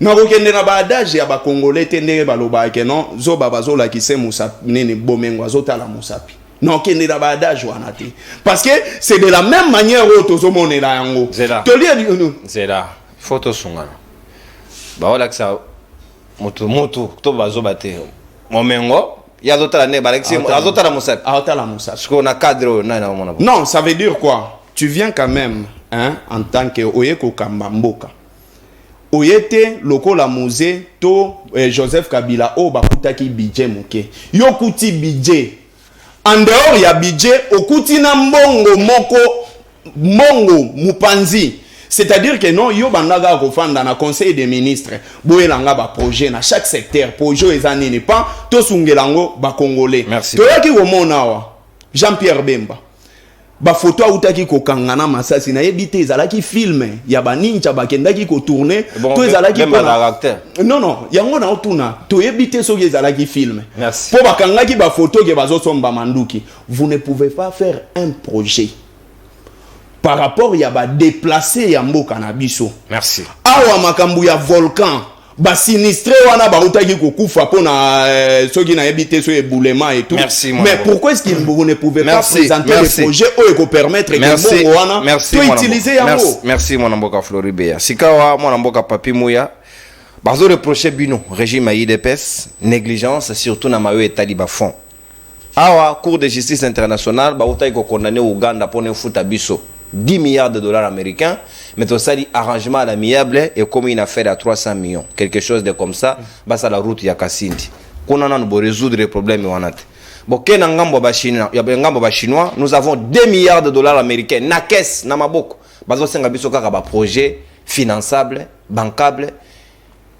nakokende na baadage ya bakongolais te ndenge balobaka non zoba bazolakise musapi nini bomengo azotala musapi non kende na baadage wana te parce que c'est de la même manière oyo tozomonela yango zela faut tosungana baolakisa mutu to bazoba te momengo ya azotala ne balakisi azotala musapi parce qu'on a cadre non ça veut dire quoi tu viens quand même hein en tant que oyeko kambamboka oyete lokola musée to Joseph Kabila o bakutaki budget moke yo kuti budget en dehors ya budget okuti na mbongo moko mongo mupanzi c'est-à-dire que non yo bandaga ko fanda na conseil des ministres boyelanga ba projet na chaque secteur projet ezanini pas to sungelango ba congolais merci to yaki ko monawa Jean-Pierre Bemba ba photo autaki ko kangana masasi na yebite ezalaki film ya baninja bakendaki ko tourner to ezalaki acteur non yango na otuna to yebite so ezalaki film merci po bakangaki ba photo ke bazosomba manduki vous ne pouvez pas faire un projet par rapport ya ba déplacer ya mboka na biso merci awa makambu ya volcan ba sinistre wana ba utaki kokufa pona soki na yebite so éboulement et tout merci, mais pourquoi est-ce que vous ne pouvez pas présenter des projets ou ko permettre que mbongo wana to utiliser yango merci mon mboka Floribert sikawa mon mboka Papi Mouya bazo reprocher bino régime IDPS négligence surtout na mayo etali ba fond awa cour de justice internationale ba utaki ko condamner Uganda pona futa biso 10 milliards de dollars américains, mais tout ça dit arrangement à l'amiable et comme une affaire à 300 millions, quelque chose de comme ça, bah ça la route ya Kassindi. Qu'on en a nous résoudre les problèmes on a. Bon, chinois, nous avons 2 milliards de dollars américains na caisse na maboko. Bazo senga biso kaka ba projet finançable, bancable.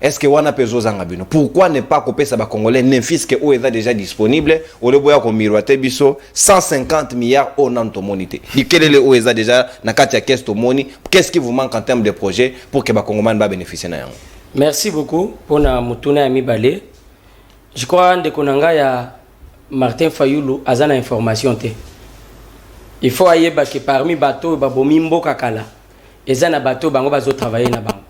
Est-ce que wana peso zanga bino? Pourquoi ne pas couper ça ba congolais n'infis que est déjà disponible au le boya ko miroiter biso 150 milliards au nanto monité. Dikelele o est déjà na kati ya caisse to money. Qu'est-ce qui vous manque en termes de projet pour que ba congolais ba bénéficier na yango? Merci beaucoup pour na mutuna ya mibale. Je crois de konanga ya Martin Fayulu azana information te. Il faut ayeba que parmi bateau ba bomi mboka kala. Ezana bateau bango bazo travailler na bango.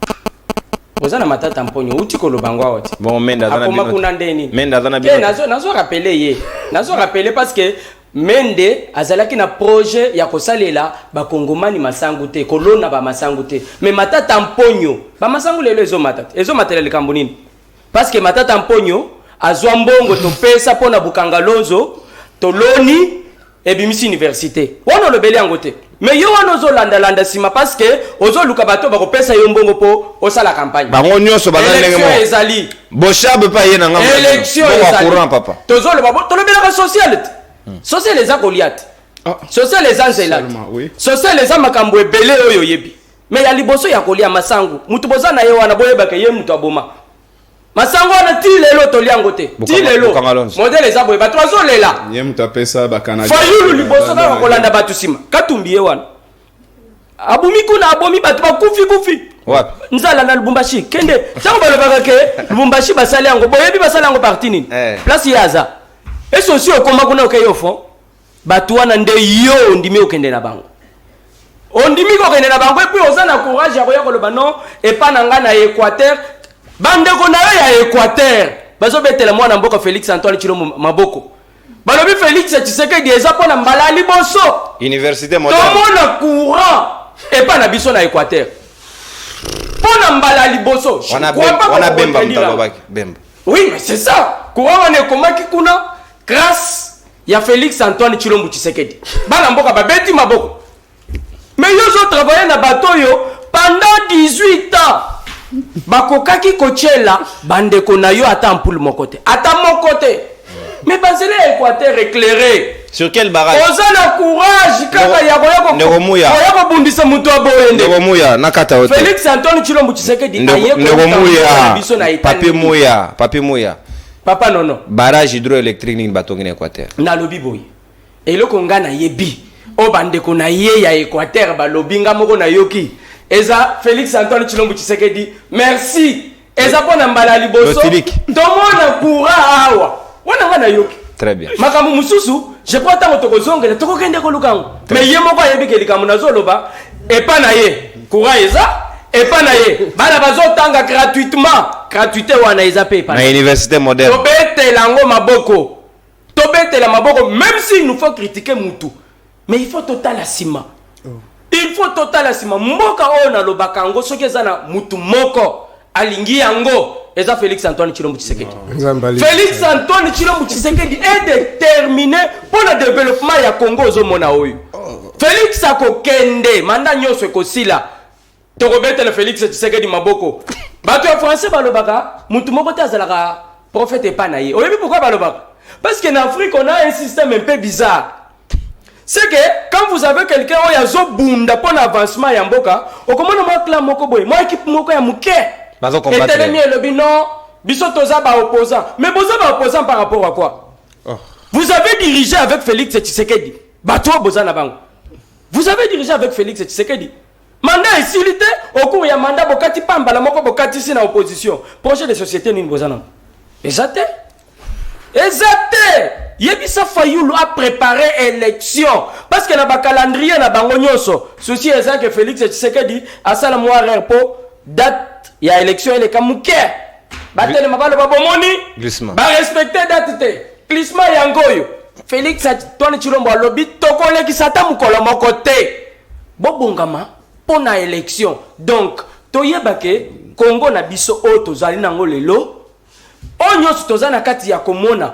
Ozana matata mponyo uti ko lobangwa wote. Bon menda zana bino. Akoma kuna ndeni. Menda zana bino. Nazo rappeler ye. Nazo rappeler parce que Mende azalaki na projet ya kosalela ba kongomani masangu te kolona ba masangu te. Mais matata mponyo ba masangu lelo ezo matela likambo nini? Parce que matata mponyo azwa mbongo to pesa pona bukangalonzo to loni ebimisi université. Wana lobeli yango te. Mais yo wana landa sima parce que ozo luka bato ba ko pesa yo mbongo po osala campagne. Bango nyonso bazalenge mo. Ezali. Boshab pa yena ngamba. Élection ezali. Courant papa. Tozo le babo to lobela ka social. Social les Goliath. Social les Anzelat. Social les makambo ebele oyo yebi. Mais ya liboso ya kolia masangu. Mutu bozana ye wana boyeba ke ye mutu aboma. Masango na ti lelo to liango te. Ti lelo. Modèle za boye bato azolela. Ye mutu apesa ba Canada. Fayulu liboso ka kolanda batu sima. Katumbi ye wana. Abumi kuna abomi batu ba kufi. Wapi? Nzala na Lubumbashi. Kende. Tango balobaka ke Lubumbashi basali yango. Boyebi basali yango parti nini? Place yaza. Eso si okoma kuna okeyo fond. Batu wana nde yo ndimi okende na bango. Ondimi ko kende na bango et puis ozana courage ya koya koloba non et pas nanga na Équateur. Bande ko na ya Équateur. Bazo betela mwana mboka Félix Antoine Tshilombo maboko. Balobi Félix Tshisekedi eza pona mbala liboso. Université moderne. Tout le monde courant et pas na biso na Équateur. Pona mbala liboso. On a Bemba. Oui, mais c'est ça. Courant on est comment qui kuna grâce ya Félix Antoine Tshilombo Tshisekedi. Bana mboka babeti maboko. Mais yo zo travailler na bateau yo pendant 18 ans. Bakokaki kochela bande kona yo ata mpulu mokote. Ata mokote. Mais basele Équateur éclairé. Sur quel barrage? Ozana courage kaka ya koyako. Negomuya. Koyako bundisa mutu aboyende. Negomuya nakata hotel. Félix Antoine Tshilombo Tshisekedi ayeko. Papi Mouya. Papa nono. Barrage hydroélectrique ni batongi na Équateur. Na lobi boy. Eloko ngana yebi. O bande kona ye ya Équateur ba lobinga moko na yoki. Eza Félix Antoine Tshilombo Tshisekedi. Merci. Eza pona mbala liboso. Tomona courant awa. Wana ngana yoki. Très bien. Makamu mususu, je crois tango tokozongela tokokende ko lukango. Mais ye moko yebi ke likamu nazoloba et pas na ye. Courant eza et pas naie bana bazotanga gratuité wana eza pe pas na université moderne tobetela ngo maboko tobetela maboko même s'il nous faut critiquer mutu mais il faut total asima il faut total asima mboka oyo na lobaka ngo soki eza na mutu moko alingi yango eza Félix Antoine Tshilombo Tshisekedi. Félix Antoine Tshilombo Tshisekedi est déterminé pour le développement ya Congo ozomona oyo. Félix akokende manda nyonso ekosila tokobetela Félix Tshisekedi maboko. Bato ya français balobaka mutu moko te azalaka prophète epa na ye. Oyebi pourquoi balobaka? Parce qu'en Afrique on a un système un peu bizarre. C'est que quand vous avez quelqu'un qui a zo bunda pour l'avancement ya mboka, okomona mo clan moko boy, mo équipe moko ya muke. bazo combattre. Et telemi le non, biso toza ba opposant. Mais boza ba opposant par rapport à quoi? Vous avez dirigé avec Félix Tshisekedi. Bato boza na bango. Vous avez dirigé avec Félix Tshisekedi. Mandat est silité au cours ya mandat bokati pamba la moko bokati si na opposition. Projet de société ni boza na. Exacté. Yebisa Fayoulou a préparé élection parce que na ba calendrier na bango nyonso souci est que Félix Tshisekedi a sala moire pour date ya élection ele kamuke batele mabalo babomoni glissement ba respecter date te glissement yangoyo Félix Antoine Tshilombo alobi tokole ki sata mukolo moko te bobongama pona élection donc toyeba ke Congo na biso o tozali nango lelo onyo toza na kati ya komona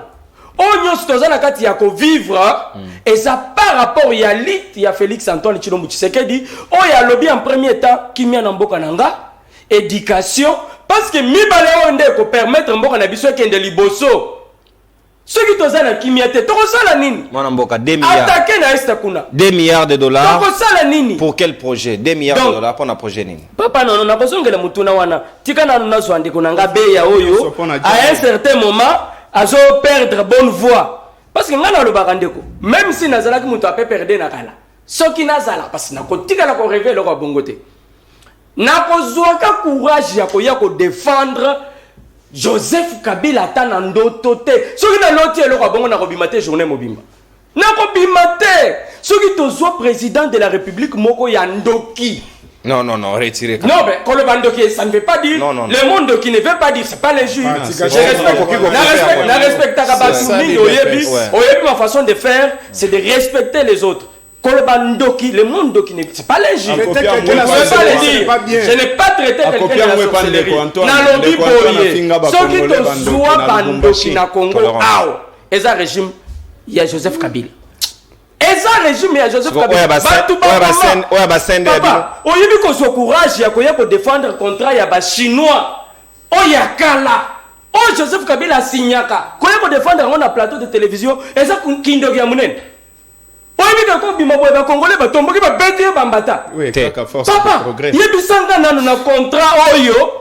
onyo toza na kati ya ko vivre et ça par rapport ya lit ya Félix Antoine Tshilombo Tshisekedi o ya lobby en premier temps kimia na mboka nanga éducation parce que mibale onde ko permettre mboka na biso kende liboso ceux qui toza na kimia te to sala nini mwana mboka 2 milliards attaquer na est kuna 2 milliards de dollars to sala nini pour quel projet 2 milliards de dollars pour un projet nini papa non na kozongela mutuna wana tika na nuna zwandi kunanga be ya oyo à un certain moment azo perdre bonne voie parce que ngana lo bakandeko même si nazala ki mutu ape perdre na kala soki nazala parce na kotika na ko révéler ko bongote na kozwaka courage ya ko défendre Joseph Kabila tana ndoto te soki na loti eloko bongo na ko bimate journée mobimba na ko bimate soki tozwa président de la République moko ya ndoki. Non, retirez. Non, mais quand le bandoki, ça ne veut pas dire. Non. Le monde qui ne veut pas dire, c'est pas les juges. Je respecte ma façon de faire, c'est de respecter les autres. Quand le bandoki, le monde qui ne c'est pas les juges. Je ne vais pas les dire. Je n'ai pas traité quelqu'un de la sorcellerie. Dans le biboye, ceux qui te jouent bandoki na Congo, et ça régime, il y a Joseph Kabila. Et ça régime ya Joseph Kabila. Papa, oyebi ko so courage ya ko défendre contrat ya ba chinois. Oya kala. O Joseph Kabila signaka. Ko défendre on a plateau de télévision et ça kindo ya munene. Oyebi ko bima boye ba congolais ba tomboki ba bete ba mbata. Oui, kaka force de progrès. Yebi sanga nanu na contrat oyo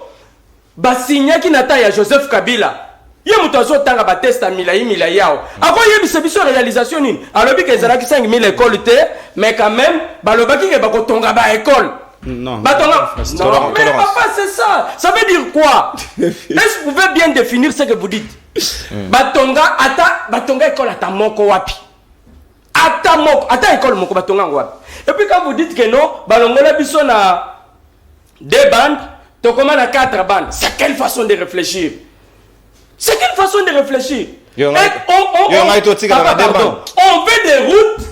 ba signaki na ta ya Joseph Kabila. Il y a mutu azotanga ba test mila yao ako yebisa biso réalisation nini alobi ke ezalaki 5000 écoles te mais quand même balobaki ke bakotonga ba école non batonga non mais papa c'est ça veut dire quoi est-ce que vous pouvez bien définir ce que vous dites batonga école ata moko wapi ata école moko batonga wapi et puis quand vous dites que non balongola biso na 2 bandes to comment na 4 bandes c'est quelle façon de réfléchir. C'est quelle façon de réfléchir? On veut des routes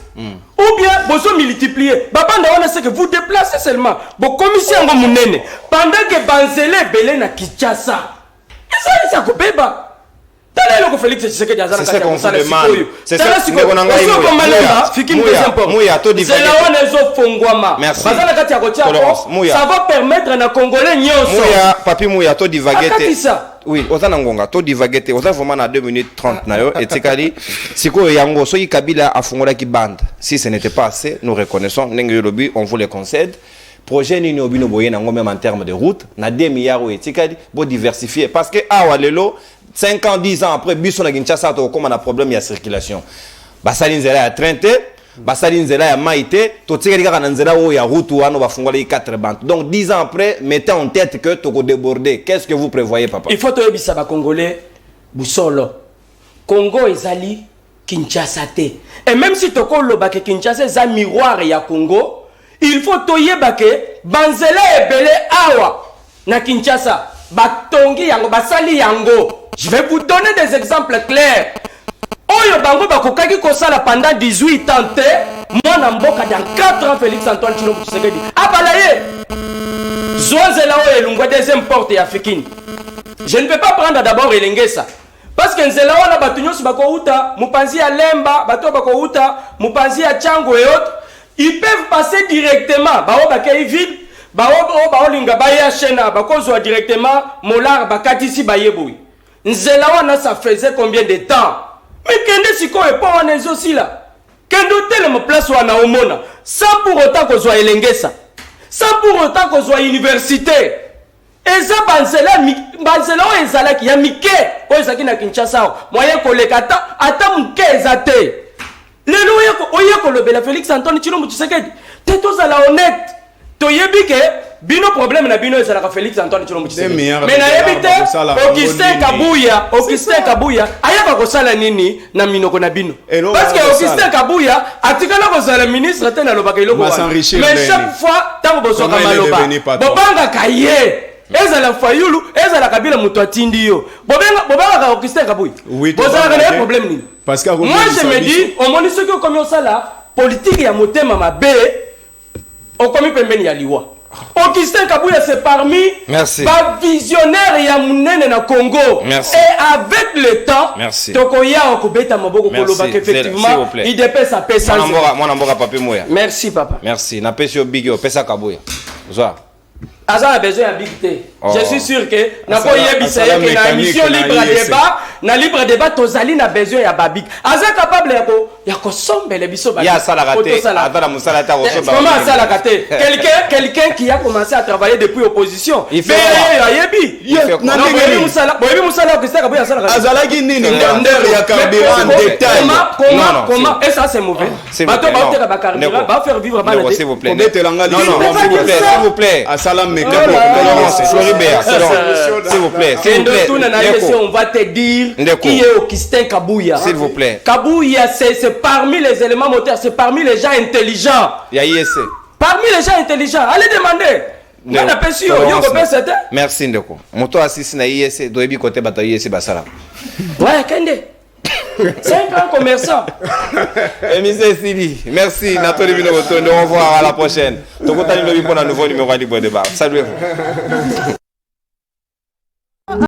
ou bien vous multiplier. On sait que vous déplacez seulement. Vos commissions pendant que Banzele belé na Kinshasa. Et ça coupe pas. Félix Tshisekedi azana c'est qu'on se demande. C'est ça c'est là on est au Fongwama. Ça va permettre na Congolais nyonso. Papi Mouya to divaguer. Oui, ozana ngonga to divaguer. Oza vraiment na 2 minutes 30 na yo et tikali siko yango so Kabila afongola ki bande. Si ce n'était pas assez, nous reconnaissons ndenge lobi on vous le concède. Projet ni obino boye nango même en termes de route na 2 milliards et tikali bo diversifier parce que awalelo 5 ans, 10 ans après, biso na Kinshasa to comme on a problème ya circulation. Basali nzela ya trente, basali nzela ya maite, to tikali kaka na nzela o ya route wana bafungola 4 bandes. Donc 10 ans après, mettez en tête que to ko déborder. Qu'est-ce que vous prévoyez papa? Il faut to yebisa ba congolais busolo. Congo ezali Kinshasa te. Et même si to ko loba ke Kinshasa za miroir ya Congo, il faut to yeba ke banzela ebele awa na Kinshasa batongi yango basali yango. Je vais vous donner des exemples clairs. Oyo bango bakokaki kosala pendant 18 ans te mwana mboka dans 4 ans Félix Antoine Tshilombo Tshisekedi abalaye Zwanzela oyo elungwa deuxième porte ya Fikini. Je ne peux pas prendre d'abord Elengesa parce que nzela wana batu nyonso bakouta mupanzi ya Lemba bato bakouta mupanzi ya Chango et autres, ils peuvent passer directement bao bakei ville bao linga baya chena bakozwa directement molar bakatisi bayeboui. Nzela wana ça faisait combien de temps? Mais kende siko e pa wana aussi là. Kende tele mo place wana omona sans pour autant que soit Elengesa. Sans pour autant que soit université. Eza banzela o ezala ki ya mike o ezaki na Kinshasa moyen koleka ata mke ezate. Lelo oyeko lobela Félix Antoine Tshilombo Tshisekedi. Te tozala honnête. Toyebi ke bino problème na bino ezala ka Félix Antoine Tshilombo Tshisekedi. Mais na yebite Augustin Kabuya ayaka kosala nini na minoko na bino. Parce que Augustin Kabuya atikala kosala ministre te na lobaka iloko wana. Mais chaque fois tango bosoka maloba bobanga kaye ezala fayulu ezala kabila muto atindi yo bobanga ka Augustin Kabuya bozala na problème nini. Parce que moi je me dis au moins ce que comme ça là politique ya motema mabe au commis pembeni ya liwa. Augustin Kabuya c'est parmi les visionnaires ya munene na Congo. Merci. Et avec le temps, tokoya okobeta maboko koloba qu'effectivement il dépasse sa paix sans. Mwana mboka papi moya. Merci papa. Merci. Na pesi obigi opesa Kabuya. Zoa. Aza a besoin d'habiter. Je suis sûr que na ko yebisa que na émission libre débat tozali na besoin ya babik. Aza capable ya ko sombele biso ba. Ya sala raté. Atala musala ta osoba. Comment sala raté? Quelqu'un qui a commencé à travailler depuis opposition. Il fait quoi? Non, boyebi musala que ça Kabuya sala raté. Azala ki nini ndeur ya carburant détail. Comment et ça c'est mauvais. Bato ba oteka ba carburant ba faire vivre ba s'il vous plaît. S'il vous plaît. Floribert, s'il vous plaît. On va te dire qui est Augustin Kabuya. S'il vous plaît. Kabuya, c'est parmi les éléments moteurs, c'est parmi les gens intelligents. Parmi les gens intelligents. Allez demander. Merci Ndeko. Moto assisi na IEC, doebi côté bata IEC basala. Ouais, Kende. 5 ans commerçant. Emise Sili, merci. Nathalie Bino, au revoir à la prochaine. Tokotani Lobi pour un nouveau numéro à Libre Débat. Salut.